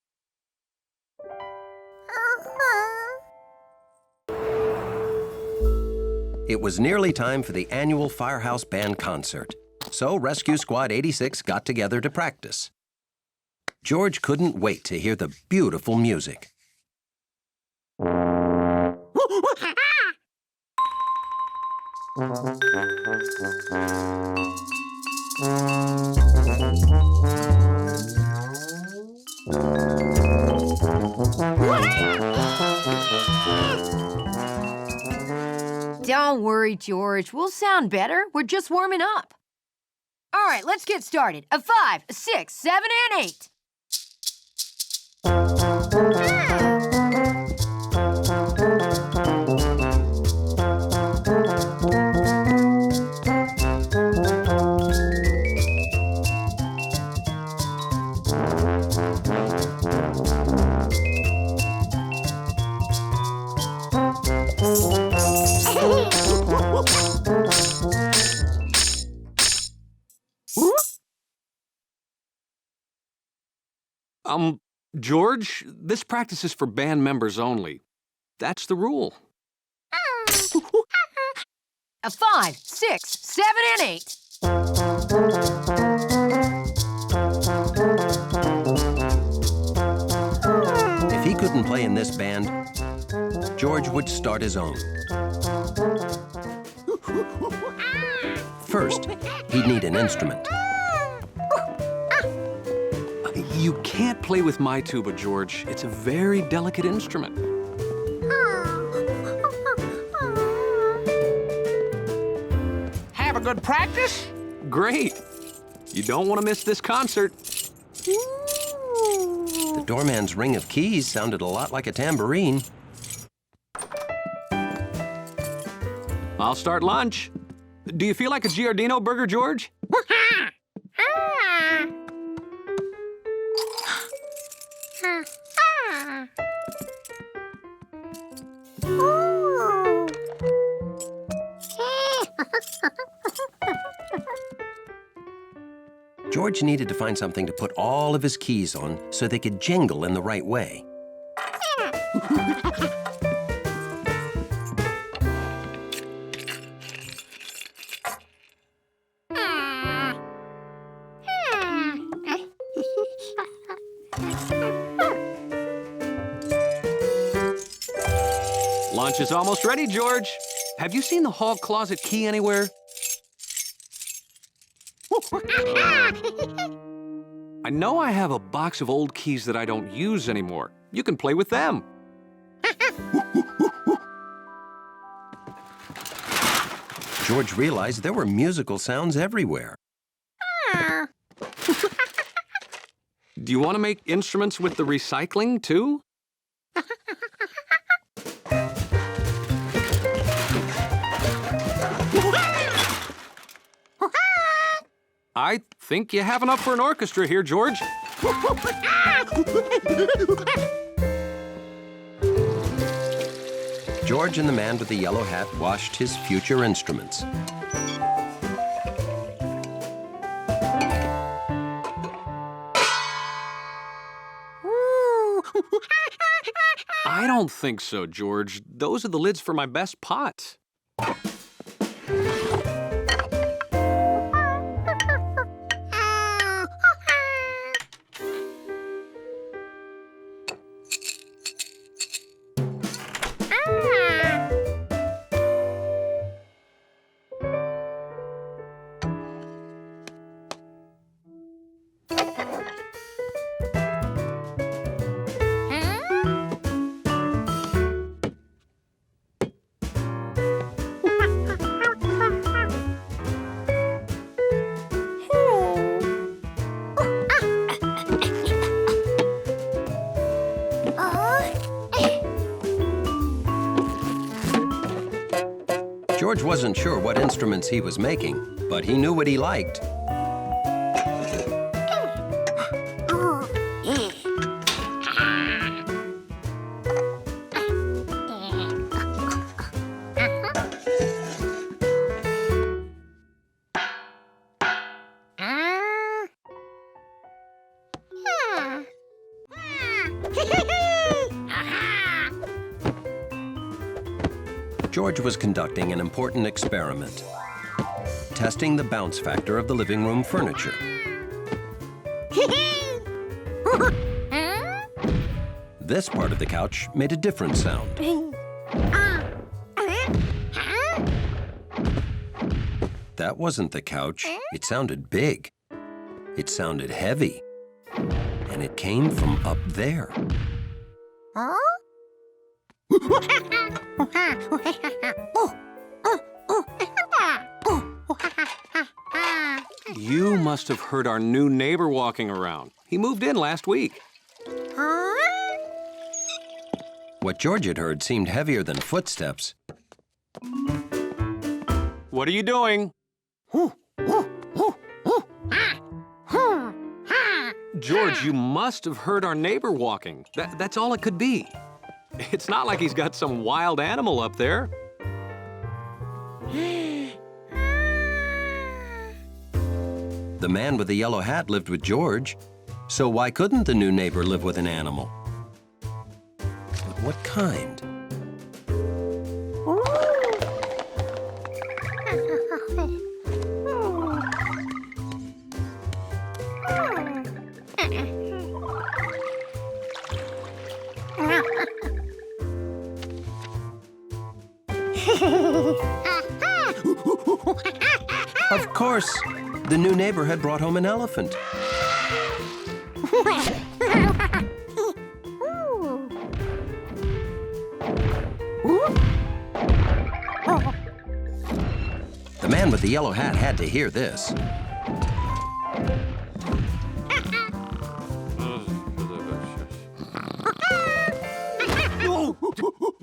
It was nearly time for the annual Firehouse Band concert, so Rescue Squad 86 got together to practice. George couldn't wait to hear the beautiful music. Don't worry, George. We'll sound better. We're just warming up. All right, let's get started. A 5, a 6, 7, and 8. George, this practice is for band members only. That's the rule. A 5, 6, 7, and 8. couldn't play in this band, George would start his own. First, he'd need an instrument. You can't play with my tuba, George. It's a very delicate instrument. Have a good practice? Great. You don't want to miss this concert. The doorman's ring of keys sounded a lot like a tambourine. I'll start lunch. Do you feel like a Giardino burger, George? George needed to find something to put all of his keys on so they could jingle in the right way. Lunch is almost ready, George. Have you seen the hall closet key anywhere? I know I have a box of old keys that I don't use anymore. You can play with them. George realized there were musical sounds everywhere. Do you want to make instruments with the recycling, too? I think you have enough for an orchestra here, George. George and the man with the yellow hat washed his future instruments. I don't think so, George. Those are the lids for my best pots. George wasn't sure what instruments he was making, but he knew what he liked. George was conducting an important experiment, testing the bounce factor of the living room furniture. This part of the couch made a different sound. That wasn't the couch. It sounded big. It sounded heavy. And it came from up there. You must have heard our new neighbor walking around. He moved in last week. What George had heard seemed heavier than footsteps. What are you doing? George, you must have heard our neighbor walking. That's all it could be. It's not like he's got some wild animal up there. The man with the yellow hat lived with George, so why couldn't the new neighbor live with an animal? But what kind? Of course, the new neighbor had brought home an elephant. The man with the yellow hat had to hear this.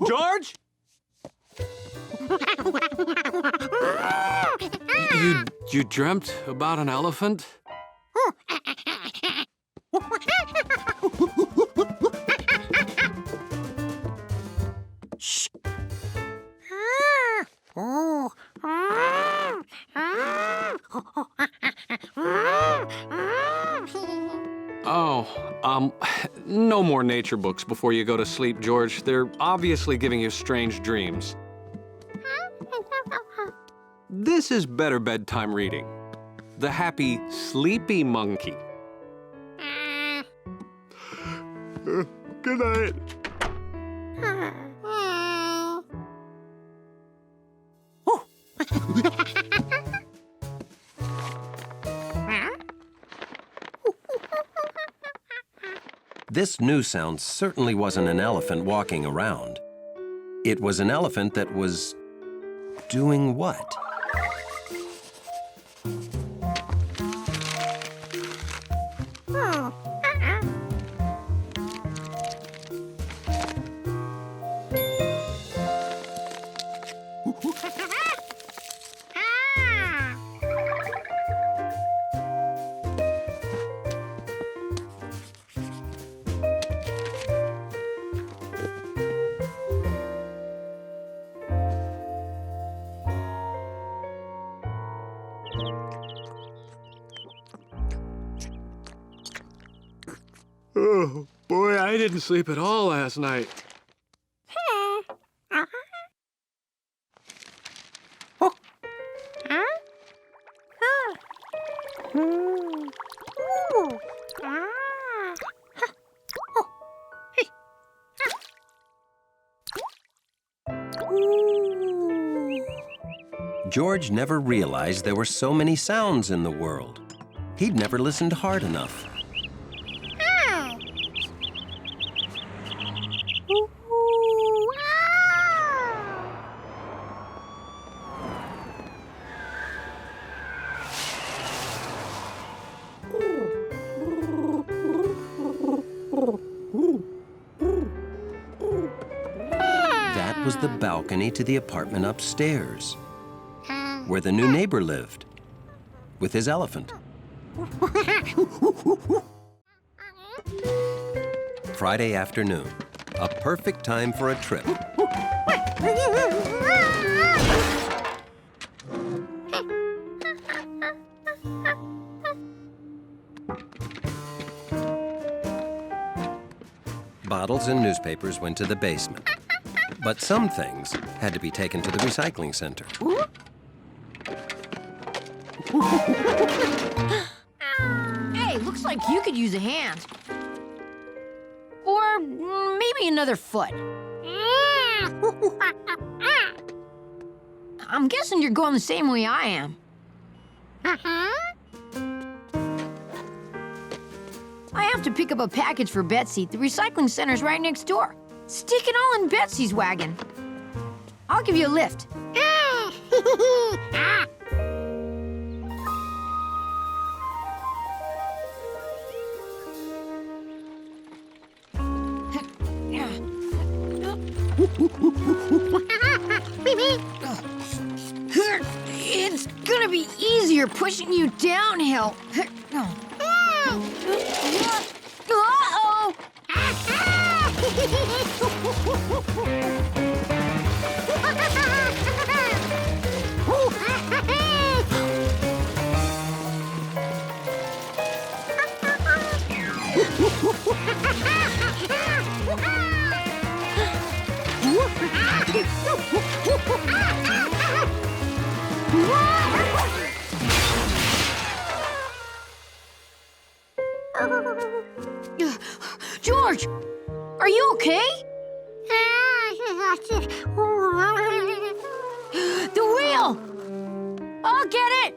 George? You dreamt about an elephant? Shh. Oh, no more nature books before you go to sleep, George. They're obviously giving you strange dreams. This is better bedtime reading. The Happy Sleepy Monkey. Good night. This new sound certainly wasn't an elephant walking around. It was an elephant that was doing what? Oh, boy, I didn't sleep at all last night. George never realized there were so many sounds in the world. He'd never listened hard enough. That was the balcony to the apartment upstairs, where the new neighbor lived, with his elephant. Friday afternoon, a perfect time for a trip. Bottles and newspapers went to the basement, but some things had to be taken to the recycling center. Hey, looks like you could use a hand. Or maybe another foot. I'm guessing you're going the same way I am. I have to pick up a package for Betsy. The recycling center's right next door. Stick it all in Betsy's wagon. I'll give you a lift. It's gonna be easier pushing you downhill. Uh-oh! George, are you okay? The wheel! I'll get it!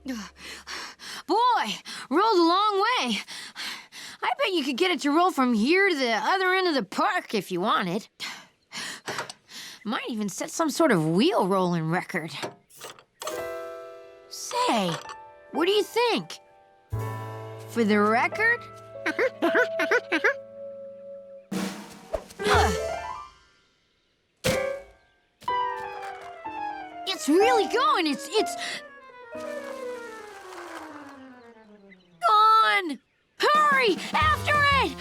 Boy, rolled a long way. I bet you could get it to roll from here to the other end of the park if you wanted. Might even set some sort of wheel rolling record. Say, what do you think? For the record? It's really going. It's gone. Hurry, after it!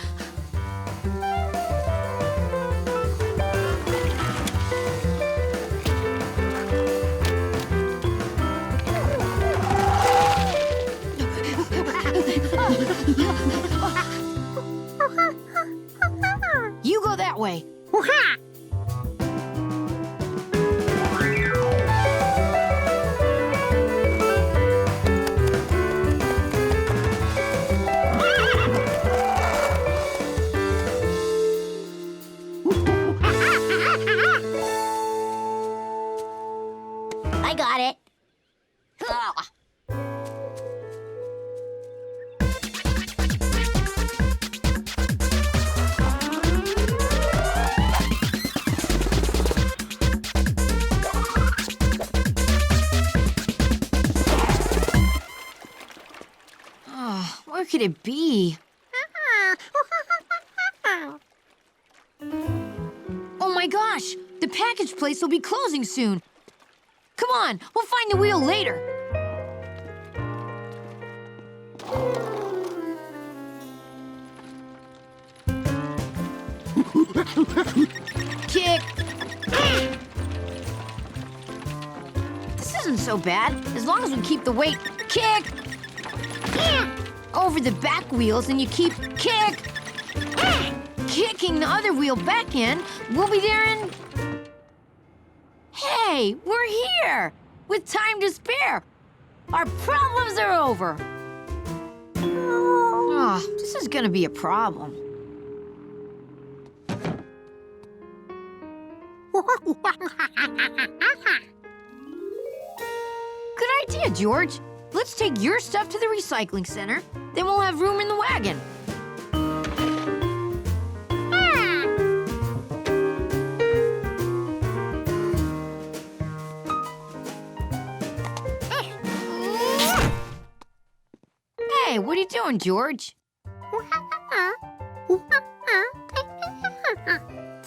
You go that way. I got it. Where could it be? Oh my gosh! The package place will be closing soon. Come on, we'll find the wheel later. Kick! This isn't so bad, as long as we keep the weight. Kick! Over the back wheels and you keep kick! Kicking the other wheel back in, we'll be there in... Hey, we're here! With time to spare! Our problems are over! Oh, this is gonna be a problem. Good idea, George. Let's take your stuff to the recycling center. Then we'll have room in the wagon. Hey, what are you doing, George?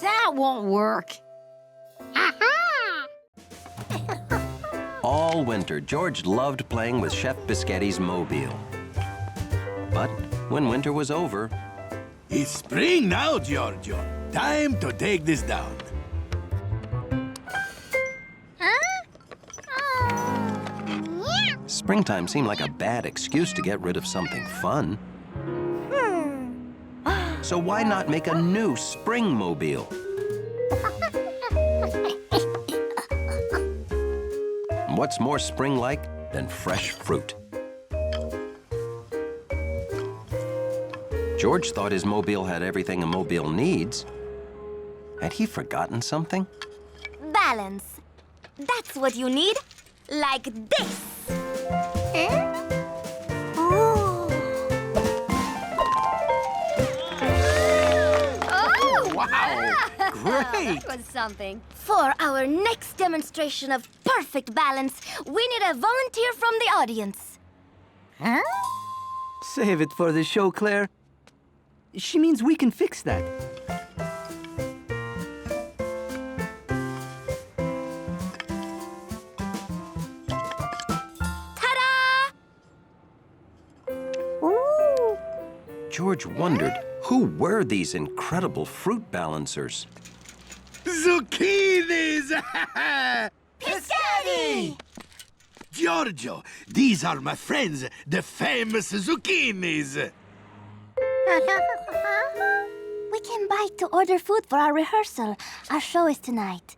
That won't work. All winter, George loved playing with Chef Biscotti's mobile. But when winter was over... It's spring now, Giorgio. Time to take this down. Springtime seemed like a bad excuse to get rid of something fun. So why not make a new spring mobile? What's more spring-like than fresh fruit? George thought his mobile had everything a mobile needs. Had he forgotten something? Balance. That's what you need. Like this. Oh, wow! Great! That was something. For our next demonstration of perfect balance, we need a volunteer from the audience. Huh? Save it for the show, Claire. She means we can fix that. George wondered, who were these incredible fruit balancers? Zucchinis! Biscotti! Giorgio, these are my friends, the famous zucchinis. We came by to order food for our rehearsal. Our show is tonight.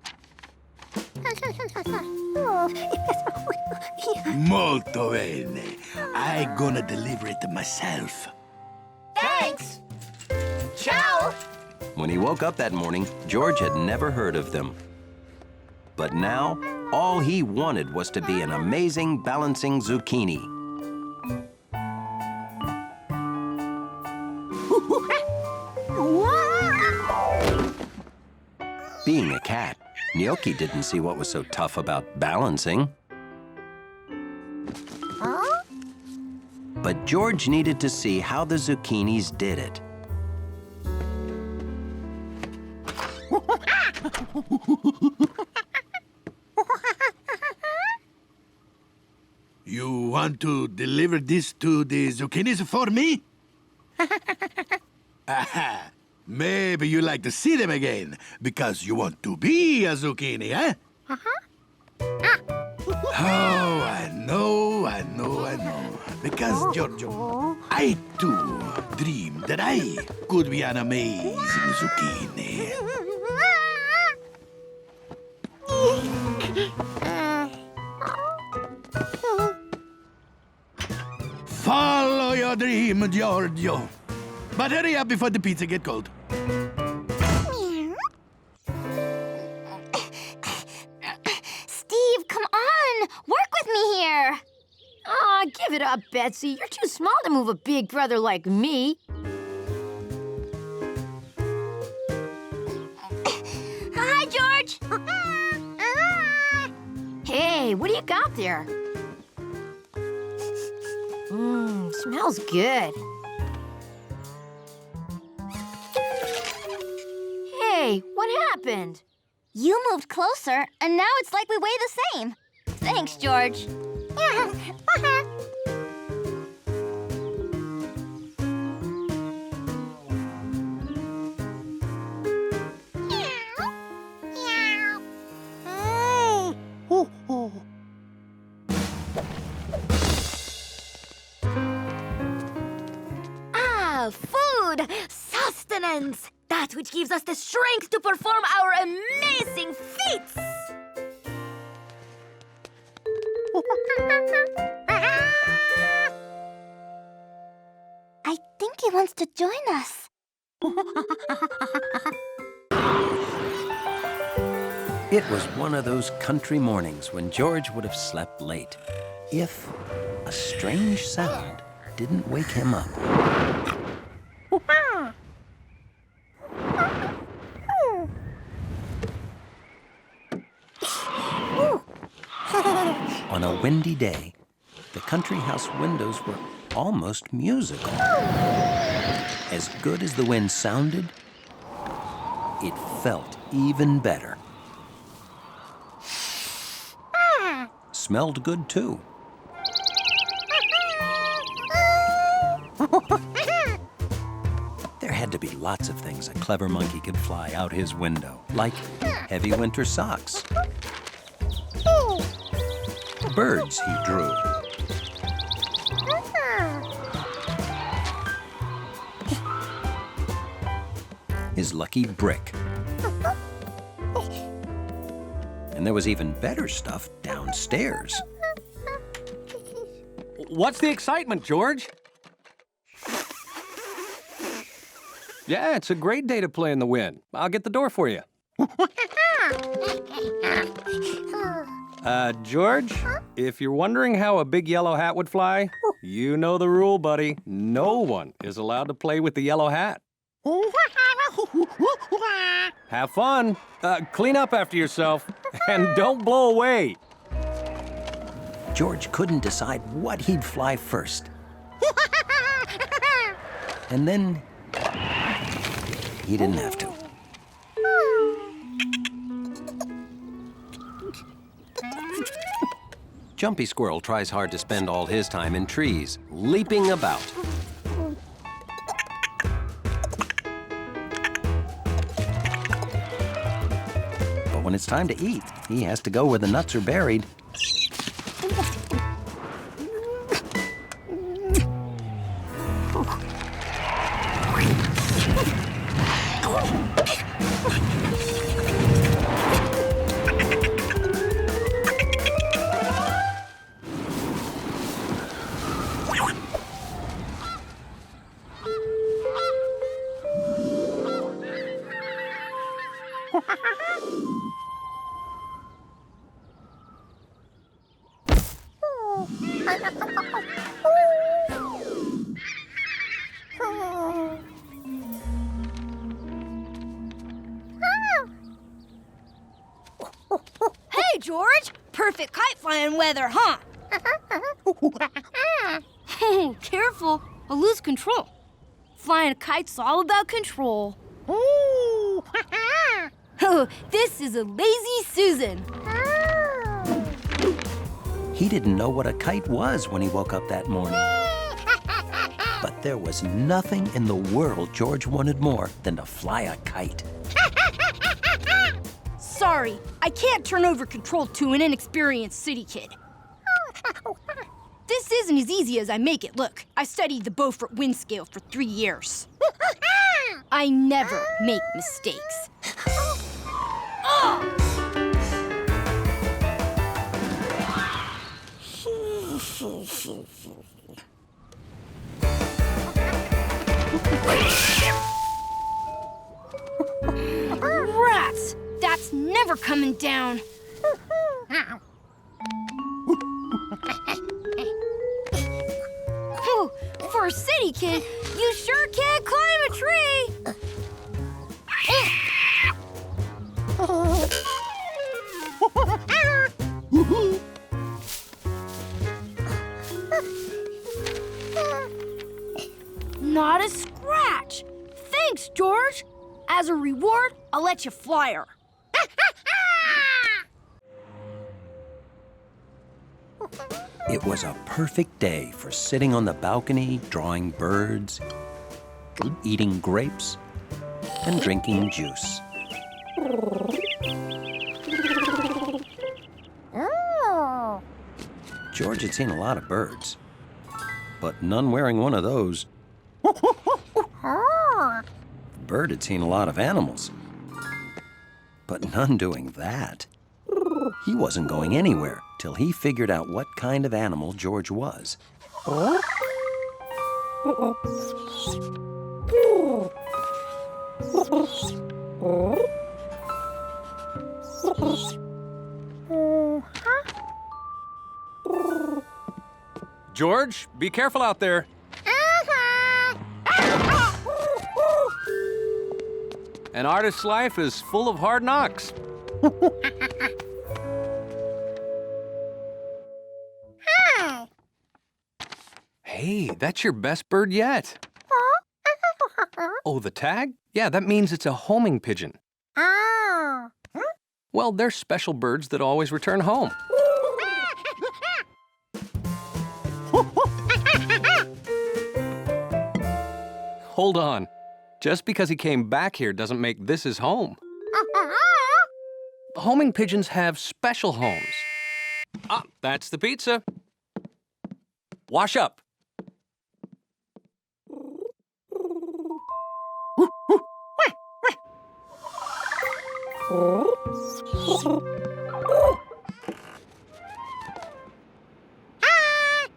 Molto bene. I'm gonna deliver it myself. Thanks! Ciao! When he woke up that morning, George had never heard of them. But now, All he wanted was to be an amazing balancing zucchini. Being a cat, Gnocchi didn't see what was so tough about balancing. But George needed to see how the zucchinis did it. You want to deliver this to the zucchinis for me? Aha! Maybe you like to see them again, because you want to be a zucchini, eh? Oh, I know. Because, Giorgio, I too dreamed that I could be an amazing zucchini. Follow your dream, Giorgio. But hurry up before the pizza get cold. Steve, come on! Work with me here! Aw, give it up, Betsy. You're too small to move a big brother like me. Hi, George! Hey, what do you got there? Smells good. Hey, what happened? You moved closer, and now it's like we weigh the same. Thanks, George. Food! Sustenance! That which gives us the strength to perform our amazing feats! I think he wants to join us. It was one of those country mornings when George would have slept late, if a strange sound didn't wake him up. On a windy day, the country house windows were almost musical. As good as the wind sounded, it felt even better. Smelled good, too. There had to be lots of things a clever monkey could fly out his window, like heavy winter socks. Birds he drew. His lucky brick. And there was even better stuff downstairs. What's the excitement, George? Yeah, it's a great day to play in the wind. I'll get the door for you. George, if you're wondering how a big yellow hat would fly, you know the rule, buddy. No one is allowed to play with the yellow hat. Have fun. Clean up after yourself. And don't blow away. George couldn't decide what he'd fly first. And then he didn't have to. Jumpy Squirrel tries hard to spend all his time in trees, leaping about. But when it's time to eat, he has to go where the nuts are buried. George. Perfect kite flying weather, huh? Oh, careful. I'll lose control. Flying a kite's all about control. Oh, this is a lazy Susan. He didn't know what a kite was when he woke up that morning. But there was nothing in the world George wanted more than to fly a kite. Sorry, I can't turn over control to an inexperienced city kid. This isn't as easy as I make it look. I studied the Beaufort wind scale for 3 years. I never make mistakes. Rats! That's never coming down. Whew, for a city kid, you sure can climb a tree. Not a scratch. Thanks, George. As a reward, I'll let you fly her. It was a perfect day for sitting on the balcony, drawing birds, eating grapes, and drinking juice. George had seen a lot of birds, but none wearing one of those. Bird had seen a lot of animals, but none doing that. He wasn't going anywhere till he figured out what kind of animal George was. George, be careful out there. An artist's life is full of hard knocks. Hey, that's your best bird yet. Oh, the tag? Yeah, that means it's a homing pigeon. Well, they're special birds that always return home. Hold on. Just because he came back here doesn't make this his home. Homing pigeons have special homes. Ah, that's the pizza. Wash up.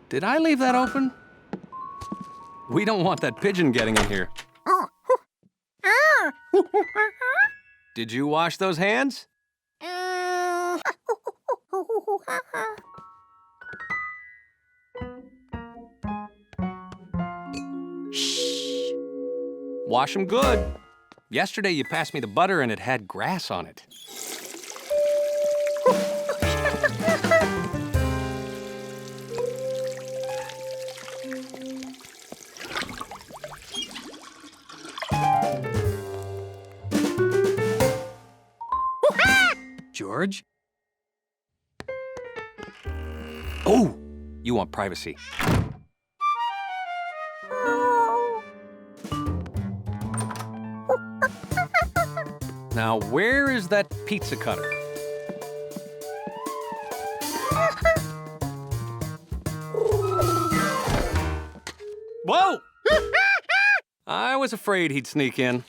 Did I leave that open? We don't want that pigeon getting in here. Did you wash those hands? Shh. Wash them good. Yesterday you passed me the butter and it had grass on it. George? Oh, you want privacy. Now, where is that pizza cutter? Whoa! I was afraid he'd sneak in.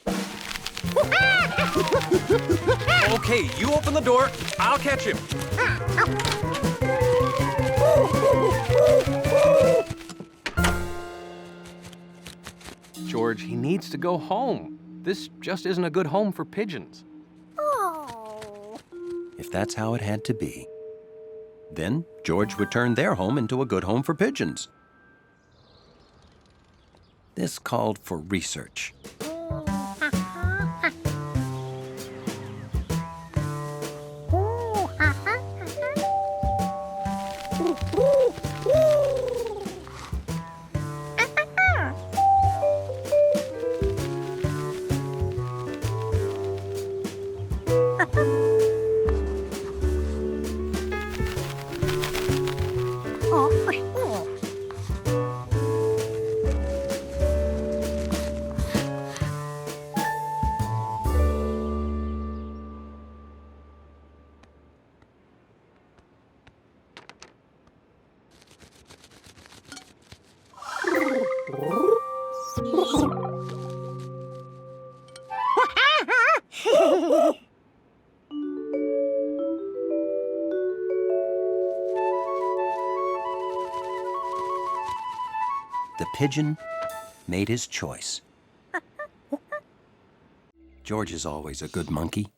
Okay, you open the door. I'll catch him. George, he needs to go home. This just isn't a good home for pigeons. If that's how it had to be, then George would turn their home into a good home for pigeons. This called for research. The pigeon made his choice. George is always a good monkey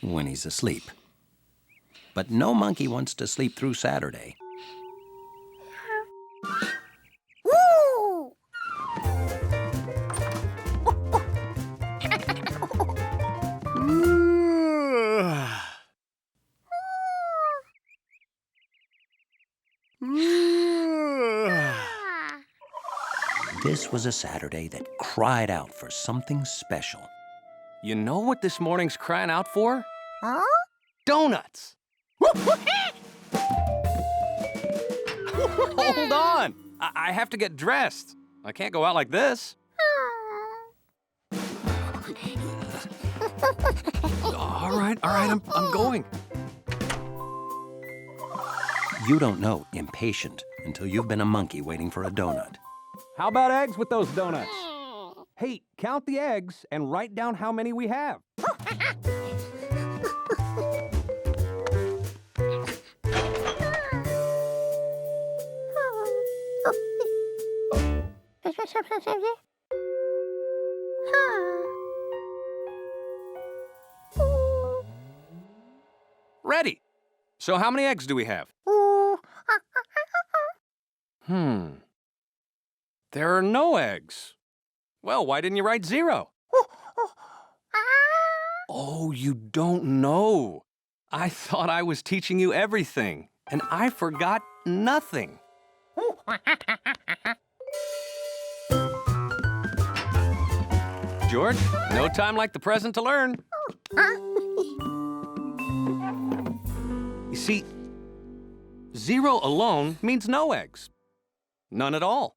when he's asleep. But no monkey wants to sleep through Saturday. Woo! This was a Saturday that cried out for something special. You know what this morning's crying out for? Huh? Donuts! Hold on! I have to get dressed. I can't go out like this. All right, I'm going. You don't know impatient until you've been a monkey waiting for a donut. How about eggs with those donuts? Hey, count the eggs and write down how many we have. Ready. So how many eggs do we have? There are no eggs. Well, why didn't you write 0? Oh, you don't know. I thought I was teaching you everything, and I forgot nothing. George, no time like the present to learn. You see, 0 alone means no eggs. None at all.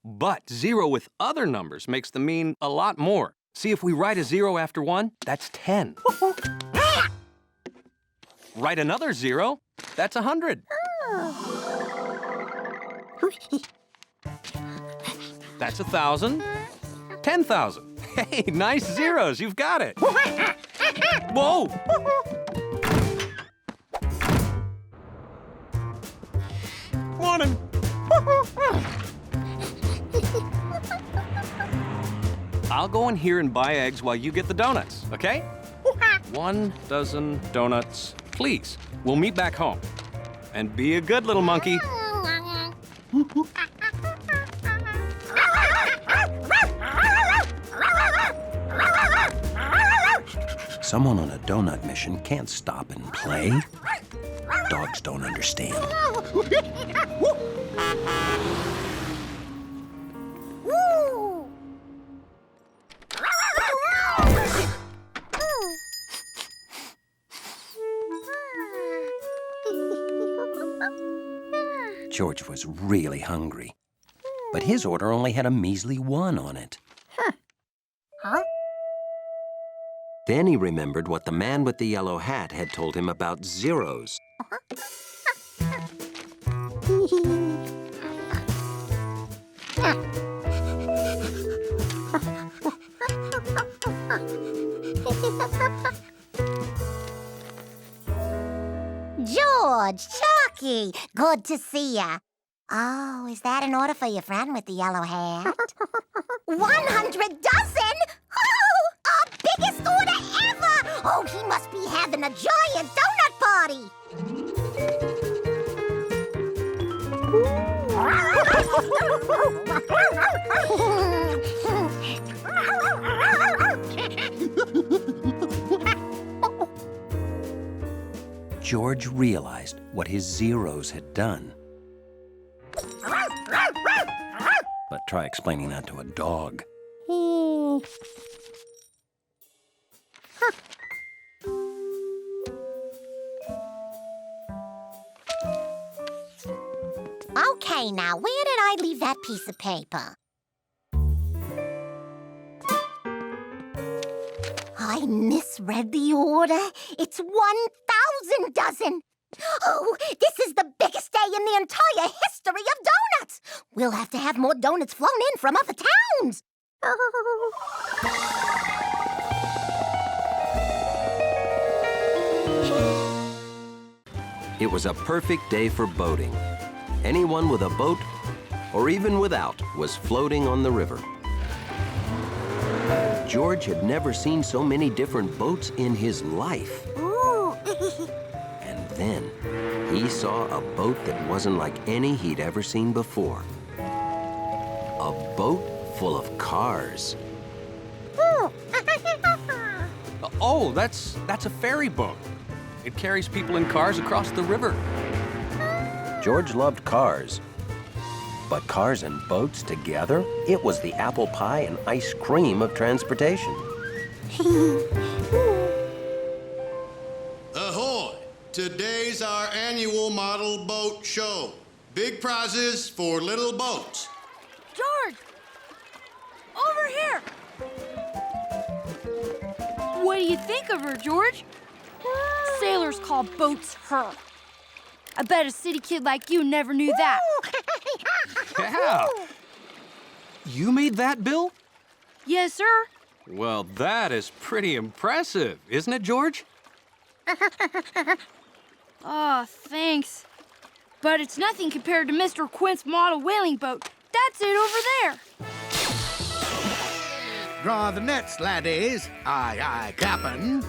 But 0 with other numbers makes them mean a lot more. See, if we write a 0 after 1, that's 10. Write another 0, that's 100. That's 1,000. 10,000. Hey, nice zeros, you've got it. Whoa! Morning. I'll go in here and buy eggs while you get the donuts, okay? 1 dozen donuts, please. We'll meet back home. And be a good little monkey. Someone on a donut mission can't stop and play. Dogs don't understand. George was really hungry, but his order only had a measly 1 on it. Huh? Then he remembered what the man with the yellow hat had told him about zeros. George, Chalky, good to see ya. Oh, is that an order for your friend with the yellow hat? 100 dozen? Oh, our biggest order ever! Oh, he must be having a giant donut party. George realized what his zeros had done. But try explaining that to a dog. Okay, now, where did I leave that piece of paper? I misread the order. It's 1,000 dozen. Oh, this is the biggest day in the entire history of donuts. We'll have to have more donuts flown in from other towns. It was a perfect day for boating. Anyone with a boat, or even without, was floating on the river. George had never seen so many different boats in his life. And then he saw a boat that wasn't like any he'd ever seen before. A boat full of cars. Oh, that's a ferry boat. It carries people in cars across the river. George loved cars. But cars and boats together, it was the apple pie and ice cream of transportation. Ahoy! Today's our annual model boat show. Big prizes for little boats. George! Over here! What do you think of her, George? Sailors call boats her. I bet a city kid like you never knew that. Yeah. You made that, Bill? Yes, sir. Well, that is pretty impressive, isn't it, George? Oh, thanks. But it's nothing compared to Mr. Quint's model whaling boat. That's it over there. Draw the nets, laddies. Aye, aye, Cap'n.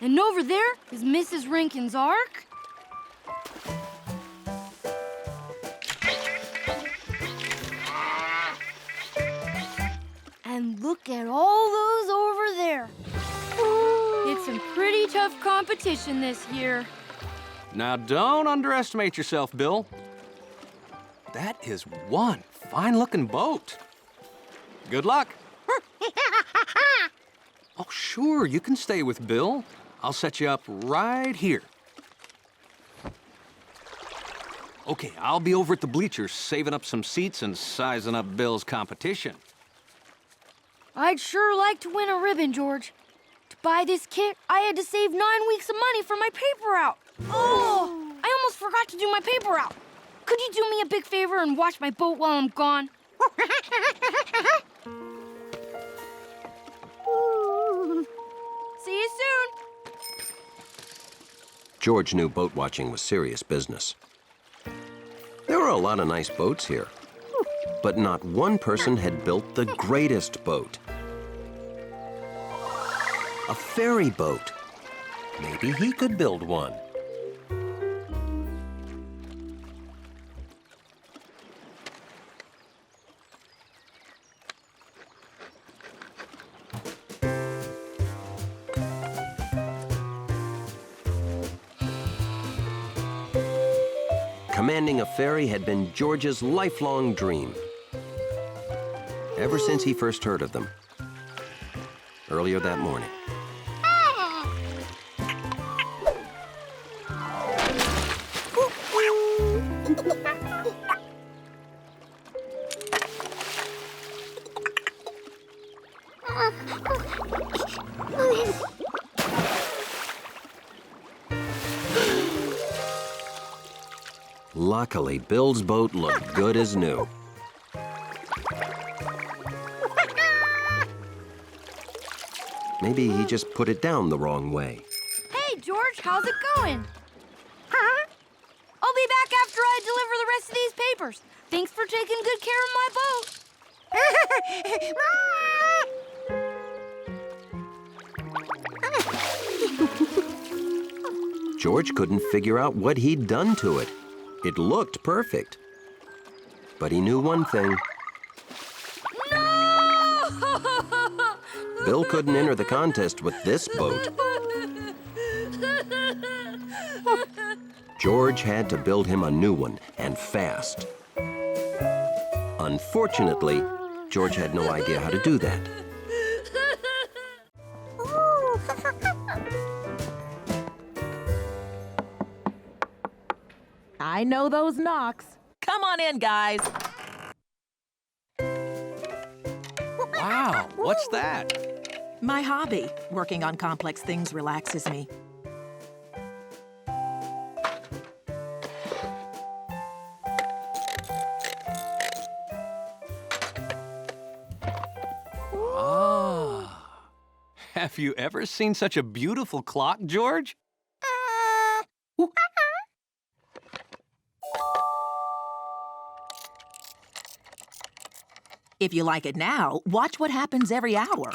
And over there is Mrs. Rankin's Ark. And look at all those over there. It's some pretty tough competition this year. Now, don't underestimate yourself, Bill. That is one fine-looking boat. Good luck. Oh, sure, you can stay with Bill. I'll set you up right here. Okay, I'll be over at the bleachers saving up some seats and sizing up Bill's competition. I'd sure like to win a ribbon, George. To buy this kit, I had to save 9 weeks of money for my paper route. Oh, I almost forgot to do my paper route. Could you do me a big favor and watch my boat while I'm gone? See you soon. George knew boat watching was serious business. There were a lot of nice boats here, but not one person had built the greatest boat. A ferry boat. Maybe he could build one. Commanding a ferry had been George's lifelong dream, ever since he first heard of them, earlier that morning. Luckily, Bill's boat looked good as new. Maybe he just put it down the wrong way. Hey, George, how's it going? I'll be back after I deliver the rest of these papers. Thanks for taking good care of my boat. George couldn't figure out what he'd done to it. It looked perfect. But he knew one thing. No! Bill couldn't enter the contest with this boat. George had to build him a new one, and fast. Unfortunately, George had no idea how to do that. I know those knocks. Come on in, guys. Wow, what's that? My hobby, working on complex things, relaxes me. Have you ever seen such a beautiful clock, George? If you like it now, watch what happens every hour.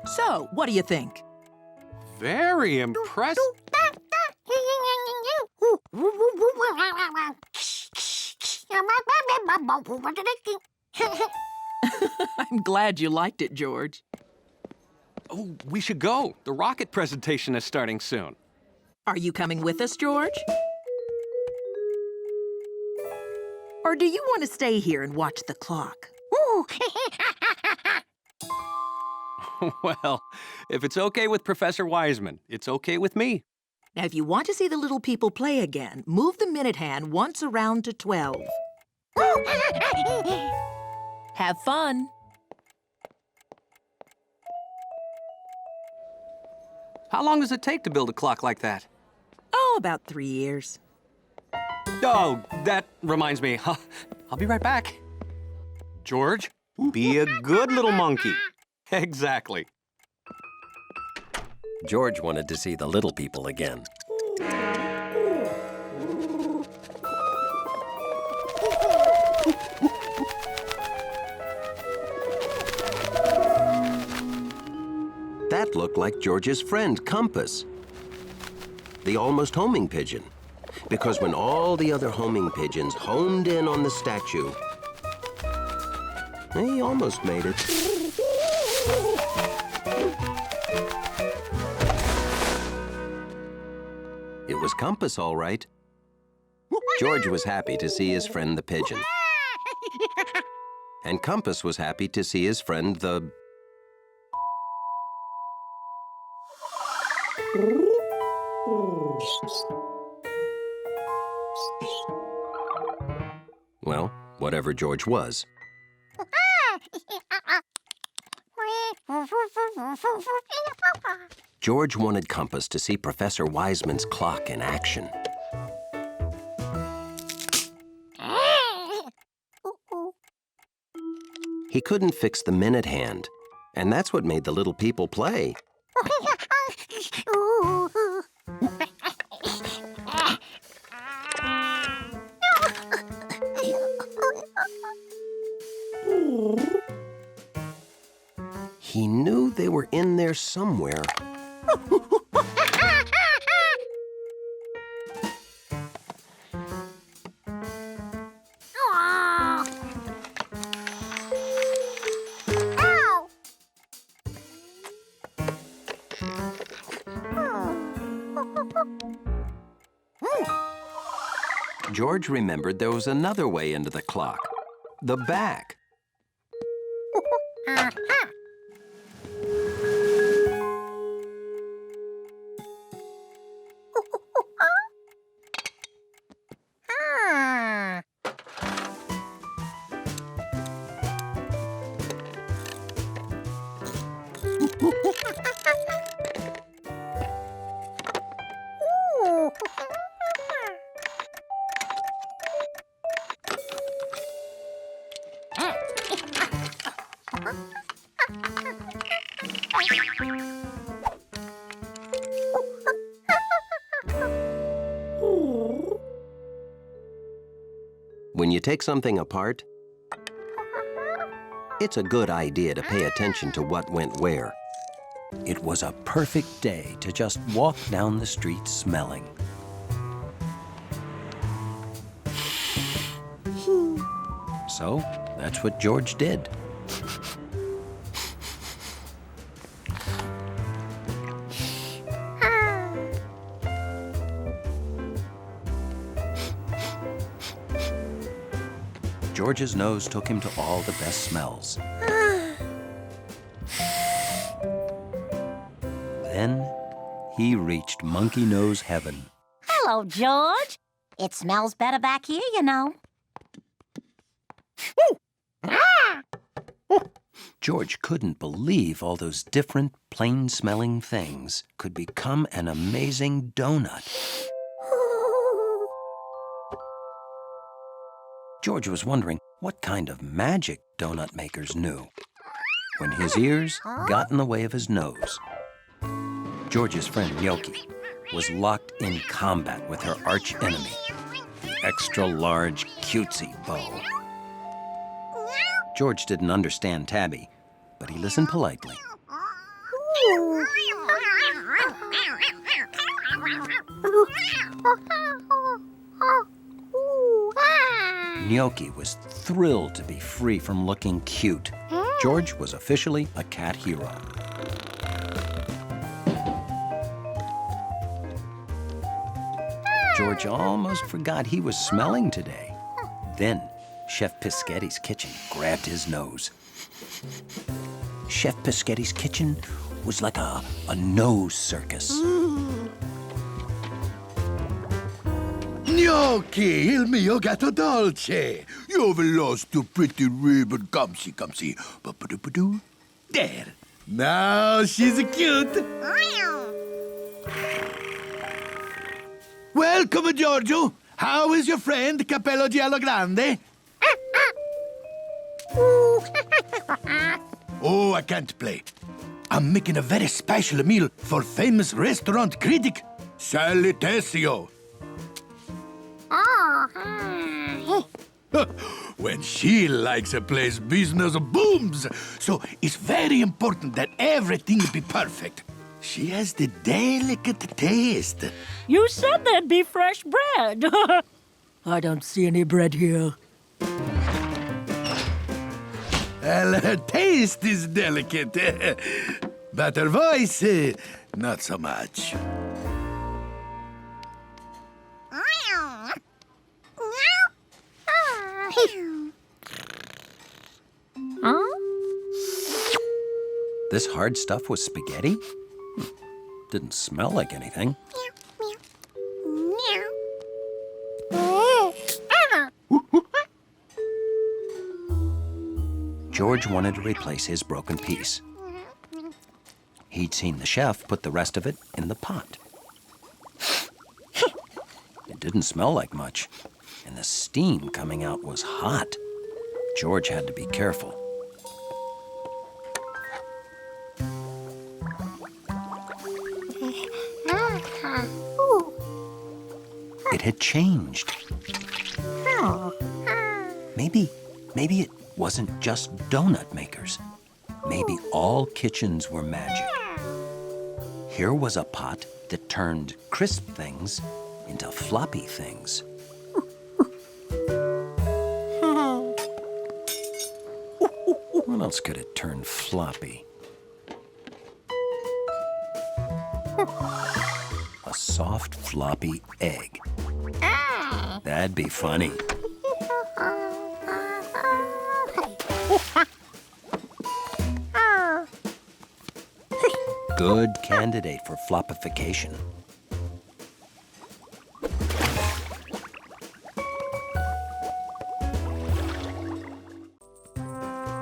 So, what do you think? Very impressive. I'm glad you liked it, George. Oh, we should go. The rocket presentation is starting soon. Are you coming with us, George? Or do you want to stay here and watch the clock? Well, if it's okay with Professor Wiseman, it's okay with me. Now, if you want to see the little people play again, move the minute hand once around to 12. Have fun. How long does it take to build a clock like that? Oh, about 3 years. Oh, that reminds me. I'll be right back. George, be a good little monkey. Exactly. George wanted to see the little people again. That looked like George's friend, Compass, the almost homing pigeon. Because when all the other homing pigeons homed in on the statue, he almost made it. It was Compass, all right. George was happy to see his friend the pigeon. And Compass was happy to see his friend the... Well, whatever George was. George wanted Compass to see Professor Wiseman's clock in action. He couldn't fix the minute hand, and that's what made the little people play. He knew they were in there somewhere. George remembered there was another way into the clock. The back. When you take something apart, it's a good idea to pay attention to what went where. It was a perfect day to just walk down the street smelling. So, that's what George did. George's nose took him to all the best smells. Then he reached Monkey Nose Heaven. Hello, George. It smells better back here, you know. George couldn't believe all those different, plain-smelling things could become an amazing donut. George was wondering what kind of magic donut makers knew when his ears got in the way of his nose. George's friend Gnocchi was locked in combat with her arch-enemy, the extra-large, cutesy Bo. George didn't understand Tabby, but he listened politely. Gnocchi was thrilled to be free from looking cute. George was officially a cat hero. George almost forgot he was smelling today. Then, Chef Pischetti's kitchen grabbed his nose. Chef Pischetti's kitchen was like a nose circus. Gnocchi, il mio gatto dolce. You've lost your pretty ribbon. Come see, come see. Ba-ba-doo-ba-doo. There. Now she's cute. Welcome, Giorgio. How is your friend, Capello Giallo Grande? Oh, I can't play. I'm making a very special meal for famous restaurant critic, Sally Tessio. When she likes a place, business booms. So it's very important that everything be perfect. She has the delicate taste. You said there'd be fresh bread. I don't see any bread here. Well, her taste is delicate, but her voice, not so much. This hard stuff was spaghetti? Didn't smell like anything. George wanted to replace his broken piece. He'd seen the chef put the rest of it in the pot. It didn't smell like much, and the steam coming out was hot. George had to be careful. It had changed. Maybe it wasn't just donut makers. Maybe all kitchens were magic. Here was a pot that turned crisp things into floppy things. What else could it turn floppy? A soft, floppy egg. That'd be funny. Good candidate for floppification.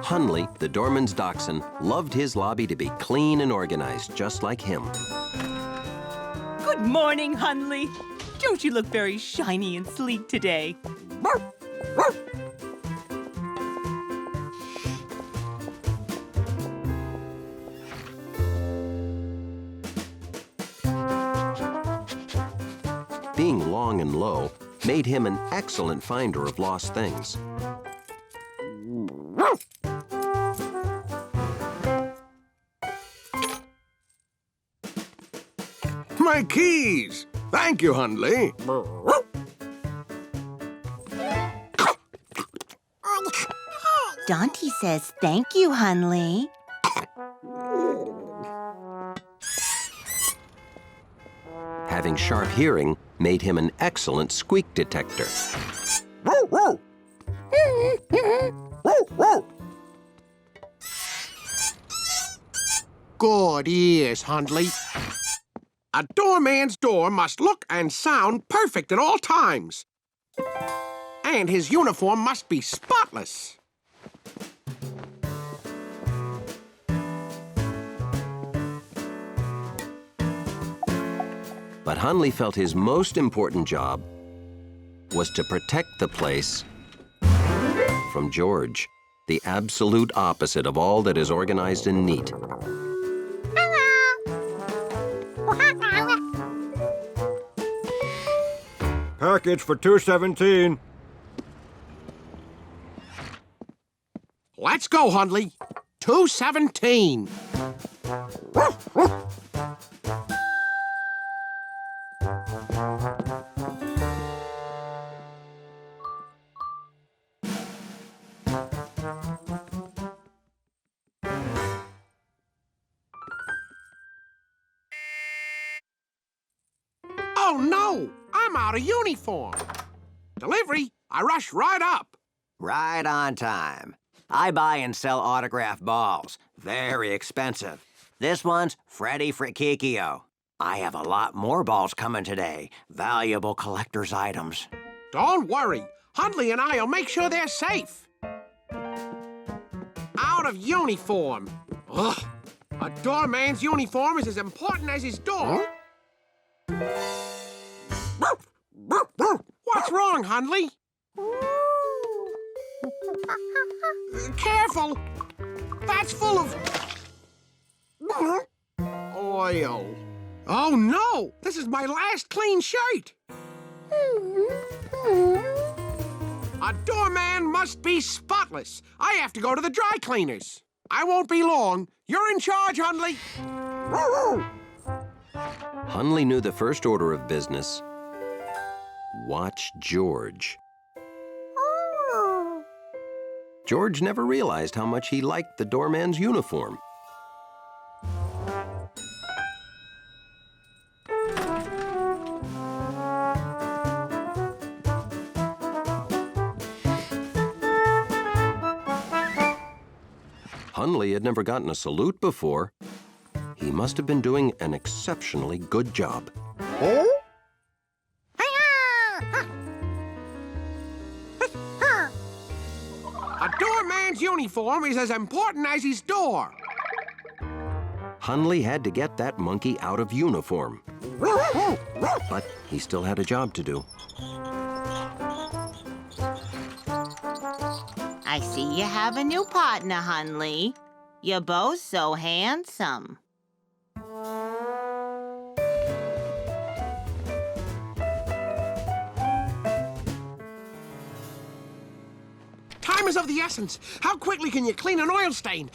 Hunley, the doorman's dachshund, loved his lobby to be clean and organized, just like him. Good morning, Hunley. Don't you look very shiny and sleek today? Being long and low made him an excellent finder of lost things. My keys! Thank you, Hundley. Dante says thank you, Hunley. Having sharp hearing made him an excellent squeak detector. Good ears, Hundley. A doorman's door must look and sound perfect at all times. And his uniform must be spotless. But Hundley felt his most important job was to protect the place from George, the absolute opposite of all that is organized and neat. Package for 217. Let's go, Hundley. 217. Oh, no! I'm out of uniform. Delivery, I rush right up. Right on time. I buy and sell autograph balls. Very expensive. This one's Freddy Frikikio. I have a lot more balls coming today. Valuable collector's items. Don't worry. Hundley and I'll make sure they're safe. Out of uniform. Ugh. A doorman's uniform is as important as his door. What's wrong, Hundley? Careful! That's full of oil. Oh, no! This is my last clean shirt. A doorman must be spotless. I have to go to the dry cleaners. I won't be long. You're in charge, Hundley. Hundley knew the first order of business. Watch George. George never realized how much he liked the doorman's uniform. Hundley had never gotten a salute before. He must have been doing an exceptionally good job. A doorman's uniform is as important as his door. Hundley had to get that monkey out of uniform. But he still had a job to do. I see you have a new partner, Hundley. You're both so handsome. Time is of the essence. How quickly can you clean an oil stain?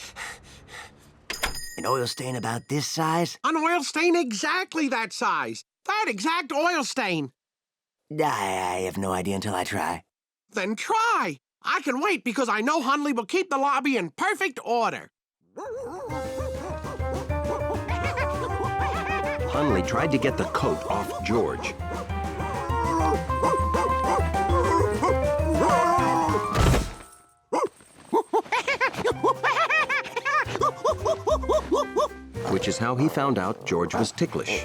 An oil stain about this size? An oil stain exactly that size. That exact oil stain. I have no idea until I try. Then try. I can wait because I know Hundley will keep the lobby in perfect order. Hundley tried to get the coat off George. Which is how he found out George was ticklish.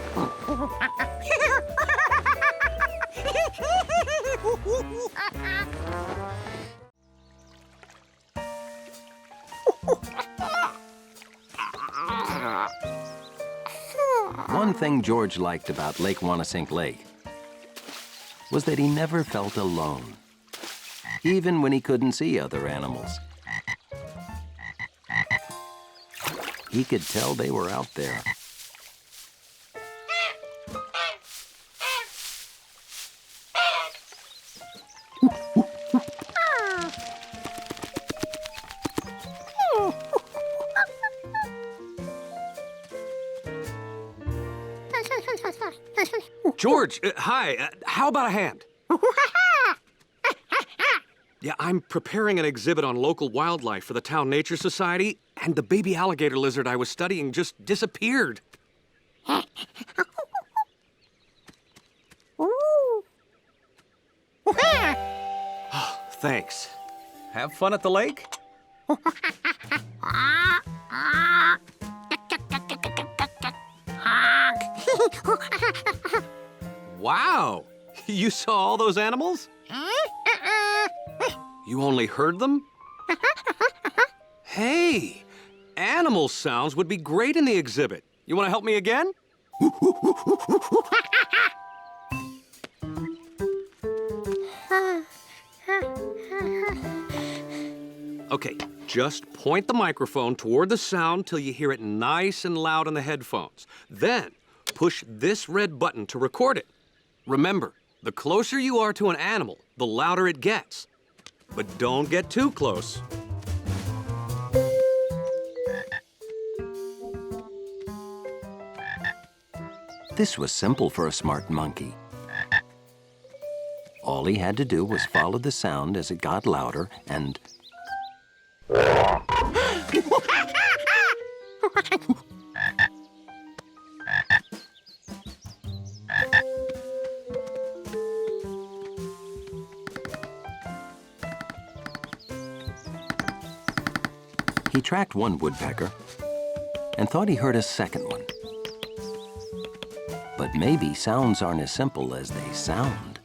One thing George liked about Lake Wanasink Lake was that he never felt alone, even when he couldn't see other animals. He could tell they were out there. George, hi. How about a hand? Yeah, I'm preparing an exhibit on local wildlife for the Town Nature Society, and the baby alligator lizard I was studying just disappeared. Oh, thanks. have fun at the lake? Wow! You saw all those animals? You only heard them? Hey! Animal sounds would be great in the exhibit. You want to help me again? Okay, just point the microphone toward the sound till you hear it nice and loud in the headphones. Then, push this red button to record it. Remember, the closer you are to an animal, the louder it gets. But don't get too close. This was simple for a smart monkey. All he had to do was follow the sound as it got louder and... He tracked one woodpecker and thought he heard a second one. But maybe sounds aren't as simple as they sound.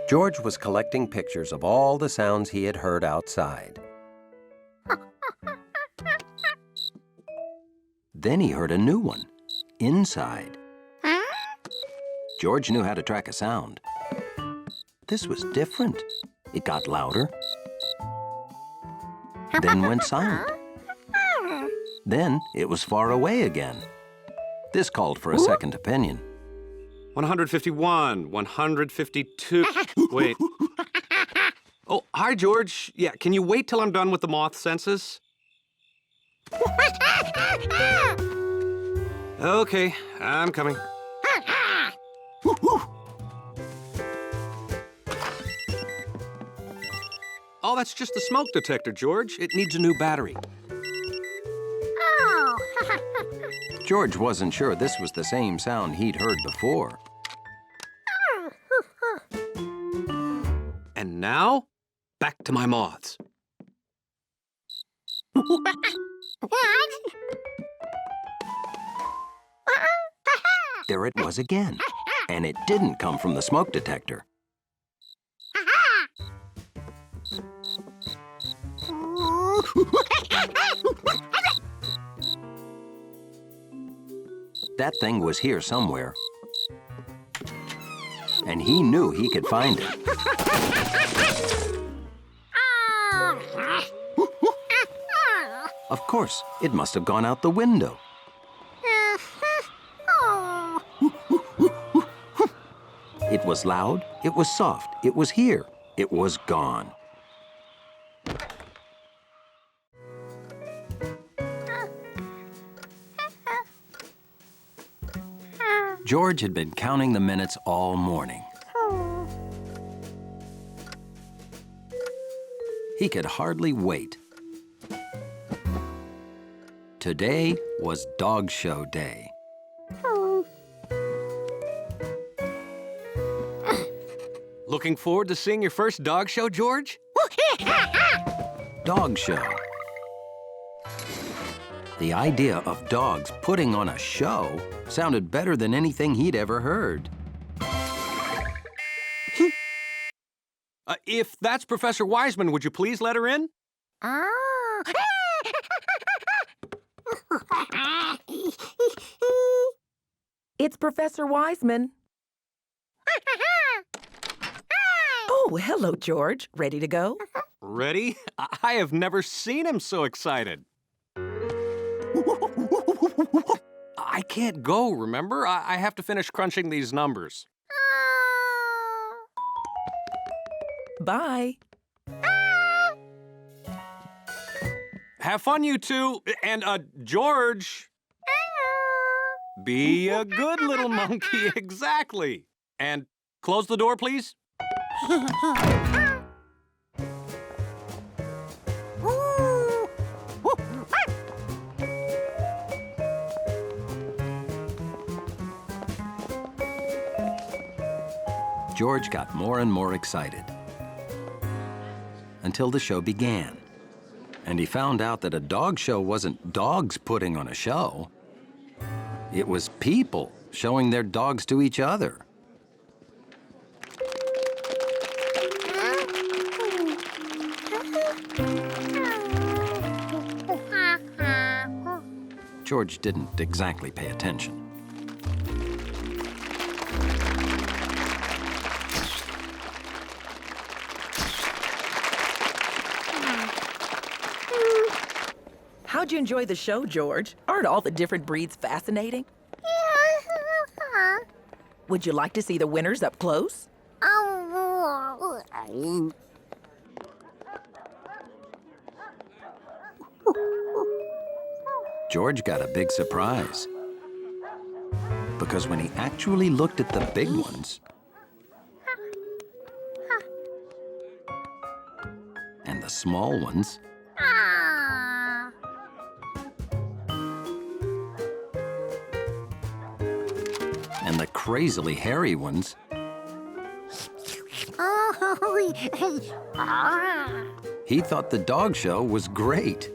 George was collecting pictures of all the sounds he had heard outside. Then he heard a new one, inside. George knew how to track a sound. This was different. It got louder, then went silent. Then it was far away again. This called for a second opinion. 151, 152. Wait. Oh, hi, George. Yeah, can you wait till I'm done with the moth census? Okay, I'm coming. Oh, that's just the smoke detector, George. It needs a new battery. George wasn't sure this was the same sound he'd heard before. And now, back to my moths. There it was again, and it didn't come from the smoke detector. That thing was here somewhere, and he knew he could find it. Of course, it must have gone out the window. It was loud, it was soft, it was here, it was gone. George had been counting the minutes all morning. He could hardly wait. Today was dog show day. Looking forward to seeing your first dog show, George? Dog show. The idea of dogs putting on a show sounded better than anything he'd ever heard. If that's Professor Wiseman, would you please let her in? It's Professor Wiseman. Oh, hello, George. Ready to go? Ready? I have never seen him so excited. I can't go, remember? I have to finish crunching these numbers. Bye. Have fun, you two. And, George. Be a good little monkey, exactly. And close the door, please. George got more and more excited. Until the show began. And he found out that a dog show wasn't dogs putting on a show. It was people showing their dogs to each other. George didn't exactly pay attention. How'd you enjoy the show, George? Aren't all the different breeds fascinating? Would you like to see the winners up close? George got a big surprise. Because when he actually looked at the big ones, and the small ones, and the crazily hairy ones, he thought the dog show was great.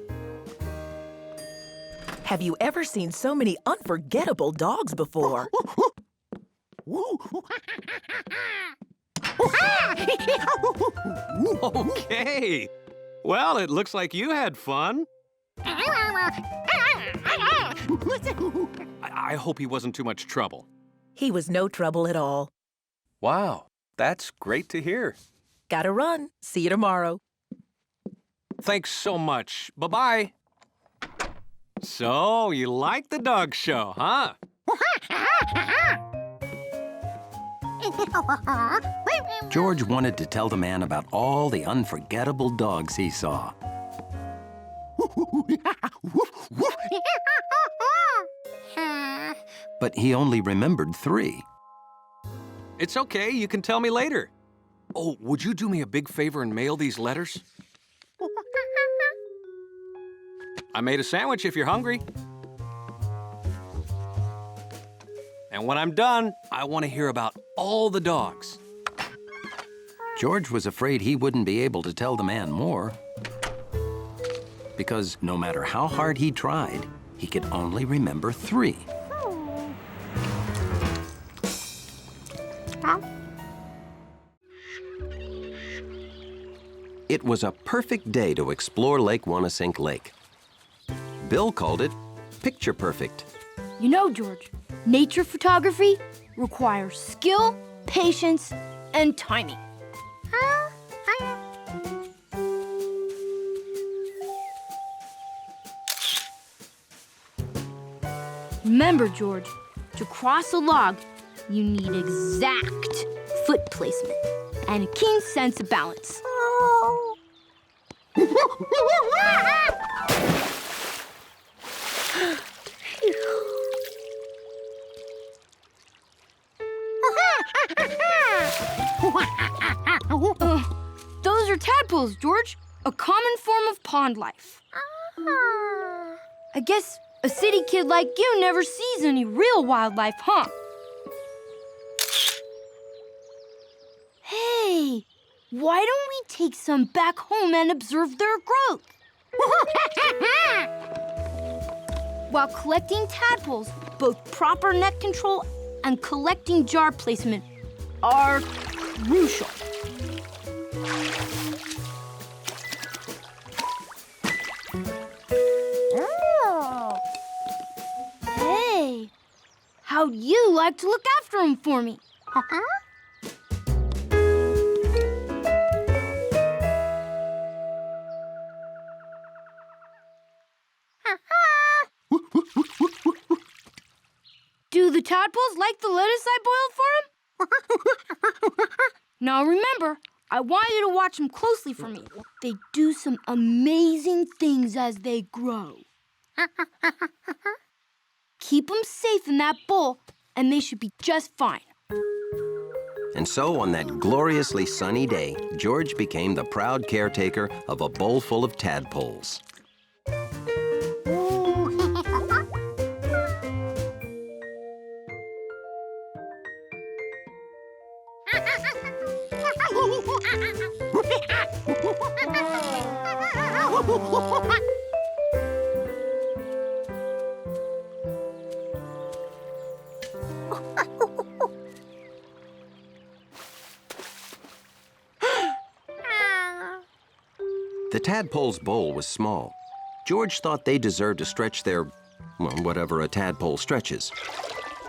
Have you ever seen so many unforgettable dogs before? Okay. Well, it looks like you had fun. I hope he wasn't too much trouble. He was no trouble at all. Wow, that's great to hear. Gotta run. See you tomorrow. Thanks so much. Bye-bye. So, you like the dog show, huh? George wanted to tell the man about all the unforgettable dogs he saw. But he only remembered 3. It's okay, you can tell me later. Oh, would you do me a big favor and mail these letters? I made a sandwich if you're hungry. And when I'm done, I want to hear about all the dogs. George was afraid he wouldn't be able to tell the man more. Because no matter how hard he tried, he could only remember 3. It was a perfect day to explore Lake Wanasink Lake. Bill called it picture perfect. You know, George, nature photography requires skill, patience, and timing. Remember, George, to cross a log, you need exact foot placement and a keen sense of balance. Those are tadpoles, George. A common form of pond life. I guess a city kid like you never sees any real wildlife, huh? Hey, why don't we take some back home and observe their growth? While collecting tadpoles, both proper net control and collecting jar placement are crucial. Hey, how'd you like to look after them for me? Do the tadpoles like the lettuce I boiled for them? Now remember, I want you to watch them closely for me. They do some amazing things as they grow. Keep them safe in that bowl, and they should be just fine. And so, on that gloriously sunny day, George became the proud caretaker of a bowl full of tadpoles. The tadpole's bowl was small. George thought they deserved to stretch their, well, whatever a tadpole stretches,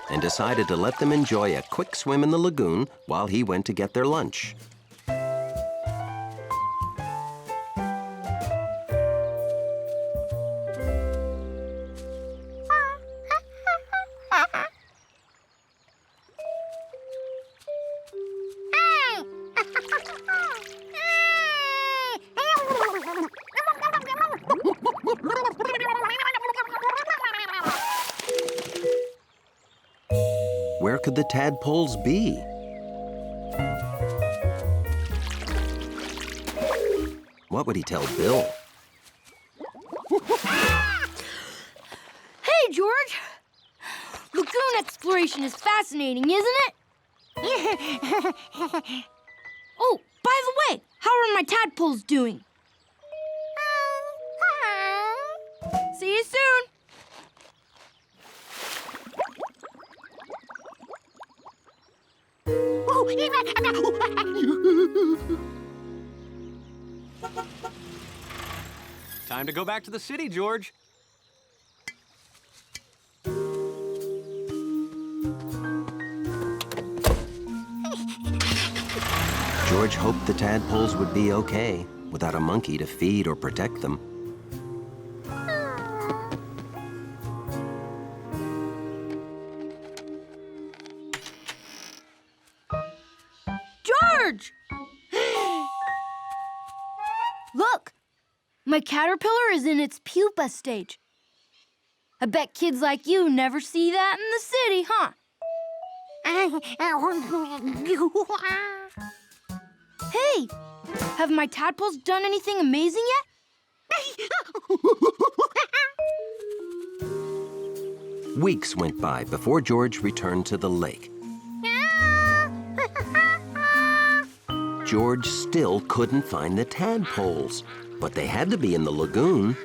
and decided to let them enjoy a quick swim in the lagoon while he went to get their lunch. Where could the tadpoles be? What would he tell Bill? Hey, George! Lagoon exploration is fascinating, isn't it? Oh, by the way, how are my tadpoles doing? See you soon! Time to go back to the city, George. George hoped the tadpoles would be okay without a monkey to feed or protect them. George! Look! My caterpillar is in its pupa stage. I bet kids like you never see that in the city, huh? Hey! Have my tadpoles done anything amazing yet? Weeks went by before George returned to the lake. George still couldn't find the tadpoles, but they had to be in the lagoon.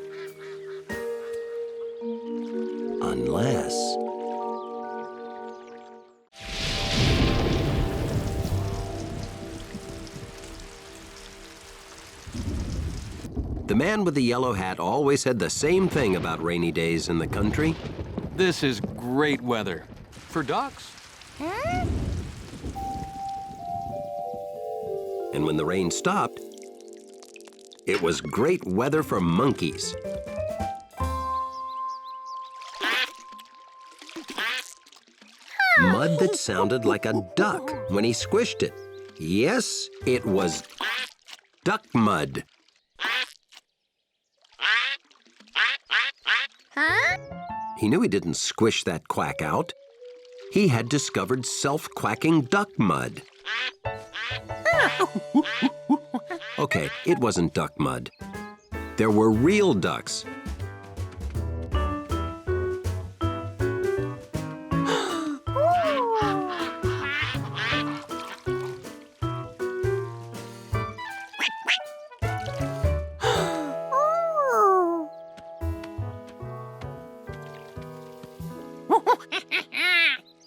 Unless... The man with the yellow hat always said the same thing about rainy days in the country. This is great weather. For ducks. And when the rain stopped, it was great weather for monkeys. Mud that sounded like a duck when he squished it. Yes, it was duck mud. He knew he didn't squish that quack out. He had discovered self-quacking duck mud. Okay, it wasn't duck mud. There were real ducks.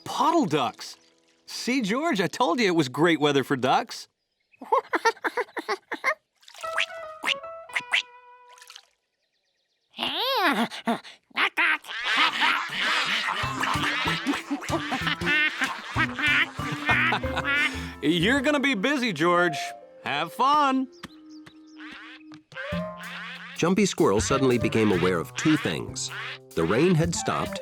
Puddle ducks. See, George, I told you it was great weather for ducks. You're gonna be busy, George. Have fun. Jumpy Squirrel suddenly became aware of two things. The rain had stopped,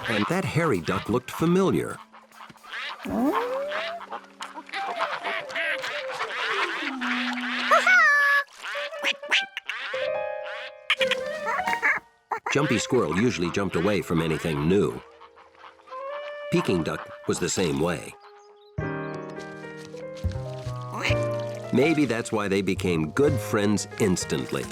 and that hairy duck looked familiar. Jumpy Squirrel usually jumped away from anything new. Peking duck was the same way. Maybe that's why they became good friends instantly.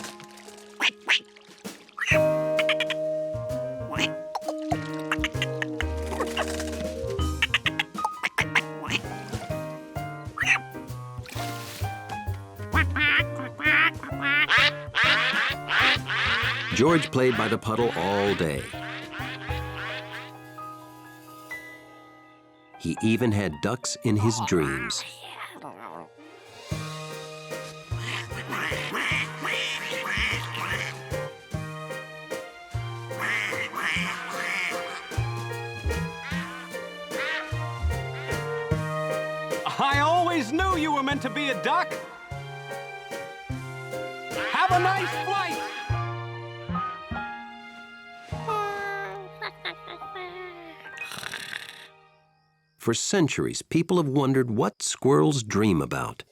George played by the puddle all day. He even had ducks in his dreams. I always knew you were meant to be a duck. Have a nice flight. For centuries, people have wondered what squirrels dream about.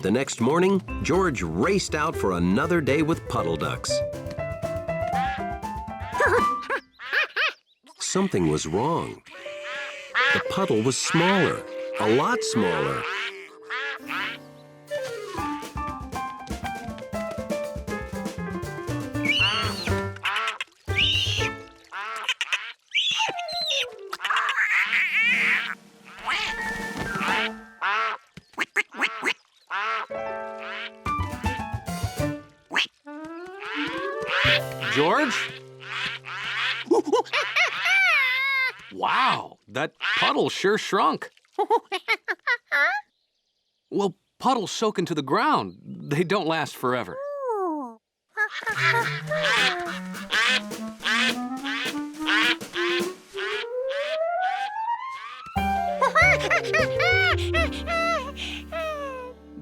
The next morning, George raced out for another day with puddle ducks. Something was wrong. The puddle was smaller, a lot smaller. George? Wow, that puddle sure shrunk. Well, puddles soak into the ground. They don't last forever.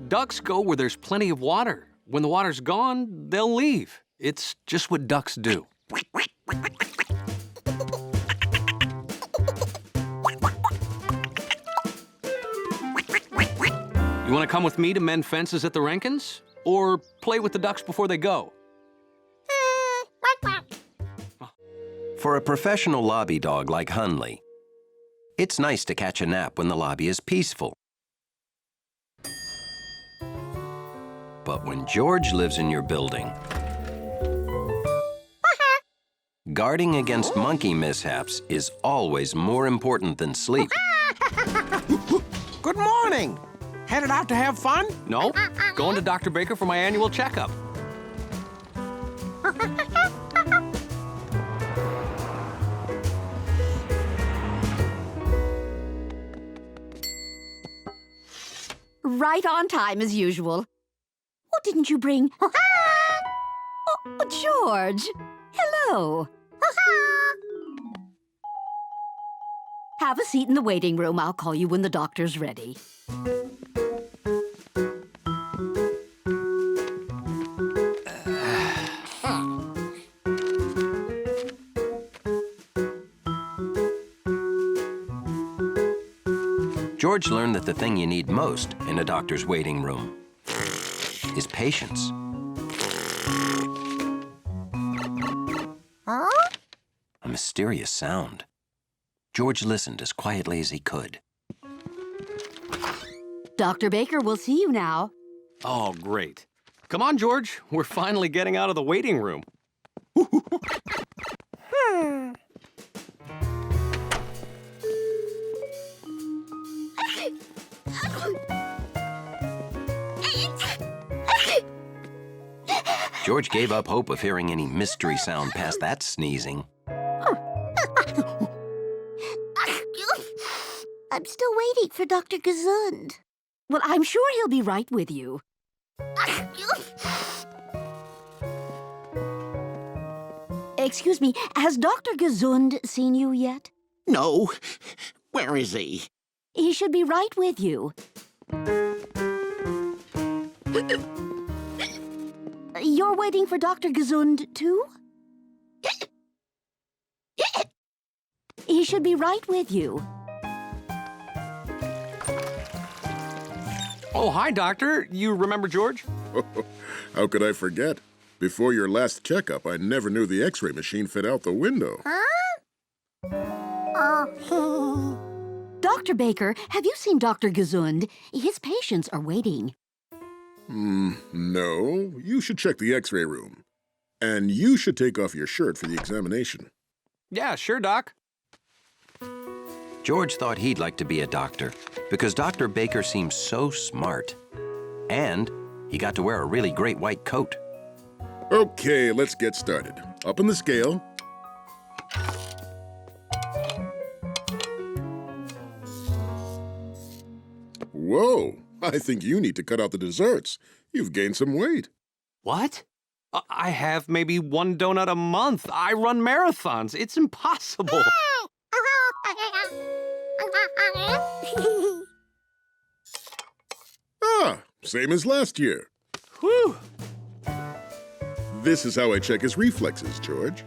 Ducks go where there's plenty of water. When the water's gone, they'll leave. It's just what ducks do. You want to come with me to mend fences at the Rankins? Or play with the ducks before they go? For a professional lobby dog like Hunley, it's nice to catch a nap when the lobby is peaceful. But when George lives in your building, guarding against monkey mishaps is always more important than sleep. Good morning. Headed out to have fun? No, going to Dr. Baker for my annual checkup. Right on time as usual. What didn't you bring? Oh, George. Hello. Have a seat in the waiting room. I'll call you when the doctor's ready. George learned that the thing you need most in a doctor's waiting room is patience. A mysterious sound. George listened as quietly as he could. Dr. Baker will see you now. Oh, great. Come on, George. We're finally getting out of the waiting room. George gave up hope of hearing any mystery sound past that sneezing. I'm still waiting for Dr. Gesund. Well, I'm sure he'll be right with you. Excuse me, has Dr. Gesund seen you yet? No. Where is he? He should be right with you. You're waiting for Dr. Gesund, too? He should be right with you. Oh, hi, Doctor. You remember George? How could I forget? Before your last checkup, I never knew the X-ray machine fit out the window. Huh? Oh. Dr. Baker, have you seen Dr. Gesund? His patients are waiting. No. You should check the x-ray room. And you should take off your shirt for the examination. Yeah, sure, Doc. George thought he'd like to be a doctor because Dr. Baker seemed so smart. And he got to wear a really great white coat. Okay, let's get started. Up on the scale. Whoa, I think you need to cut out the desserts. You've gained some weight. What? I have maybe one donut a month. I run marathons. It's impossible. Same as last year. Whew. This is how I check his reflexes, George.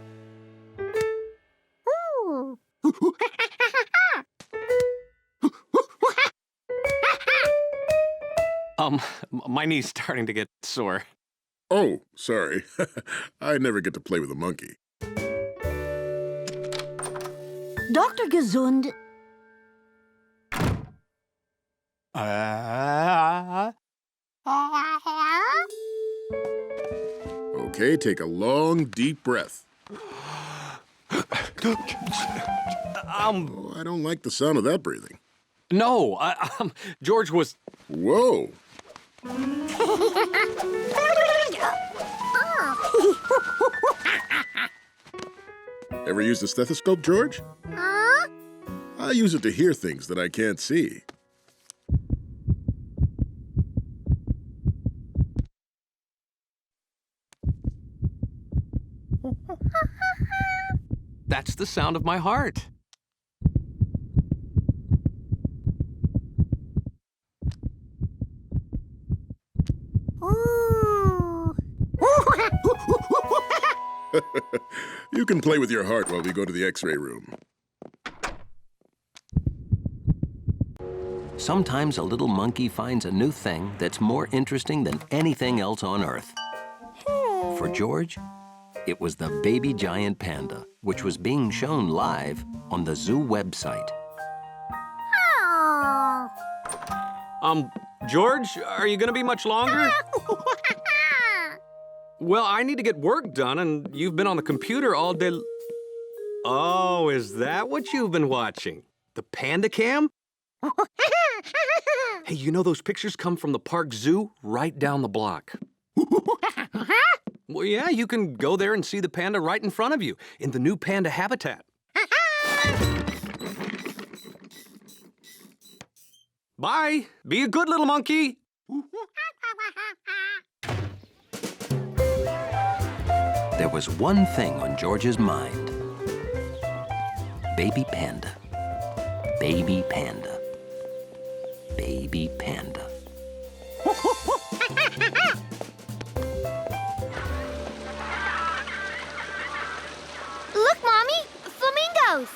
My knee's starting to get sore. Oh, sorry. I never get to play with a monkey. Dr. Gesund... Okay, take a long, deep breath. I don't like the sound of that breathing. No, George was... Whoa! Ever used a stethoscope, George? I use it to hear things that I can't see. That's the sound of my heart. You can play with your heart while we go to the x-ray room. Sometimes a little monkey finds a new thing that's more interesting than anything else on Earth. For George, it was the baby giant panda, which was being shown live on the zoo website. George, are you gonna be much longer? Well, I need to get work done, and you've been on the computer all day. Oh, is that what you've been watching? The Panda Cam? Hey, you know those pictures come from the park zoo right down the block. Well, yeah, you can go there and see the panda right in front of you in the new panda habitat. Bye. Be a good little monkey. There was one thing on George's mind. Baby panda. Baby panda. Baby panda. Look, Mommy! Flamingos!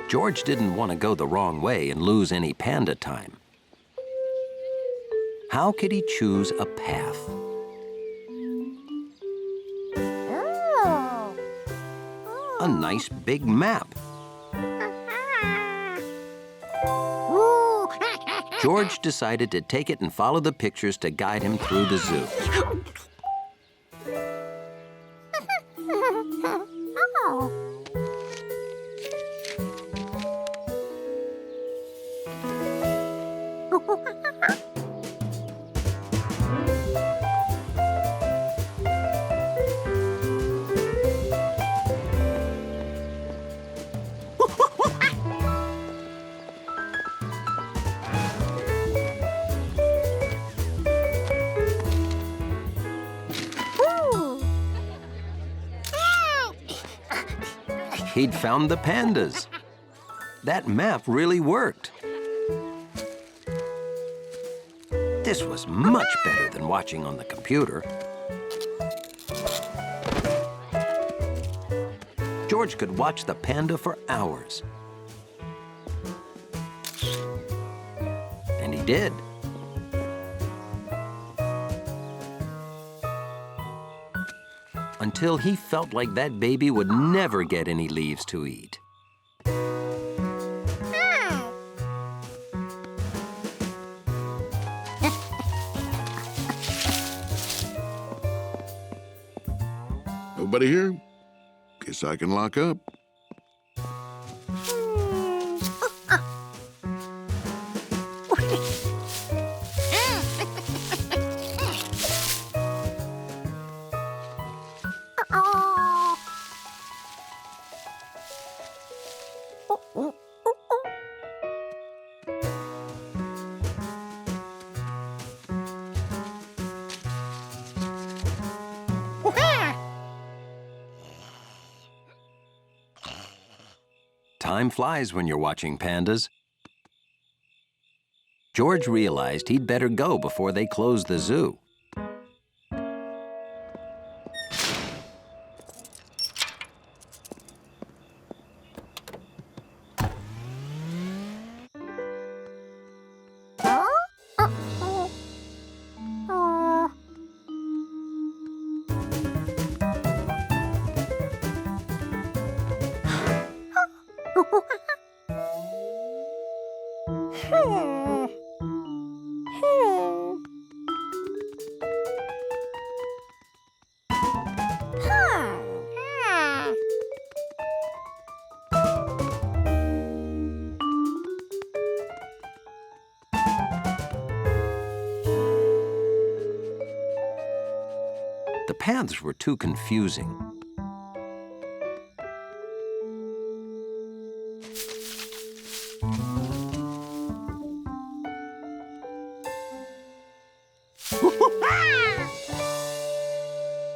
George didn't want to go the wrong way and lose any panda time. How could he choose a path? A nice big map. George decided to take it and follow the pictures to guide him through the zoo. He'd found the pandas. That map really worked. This was much better than watching on the computer. George could watch the panda for hours. And he did. until he felt like that baby would never get any leaves to eat. Nobody here? Guess I can lock up. Time flies when you're watching pandas. George realized he'd better go before they close the zoo. The paths were too confusing.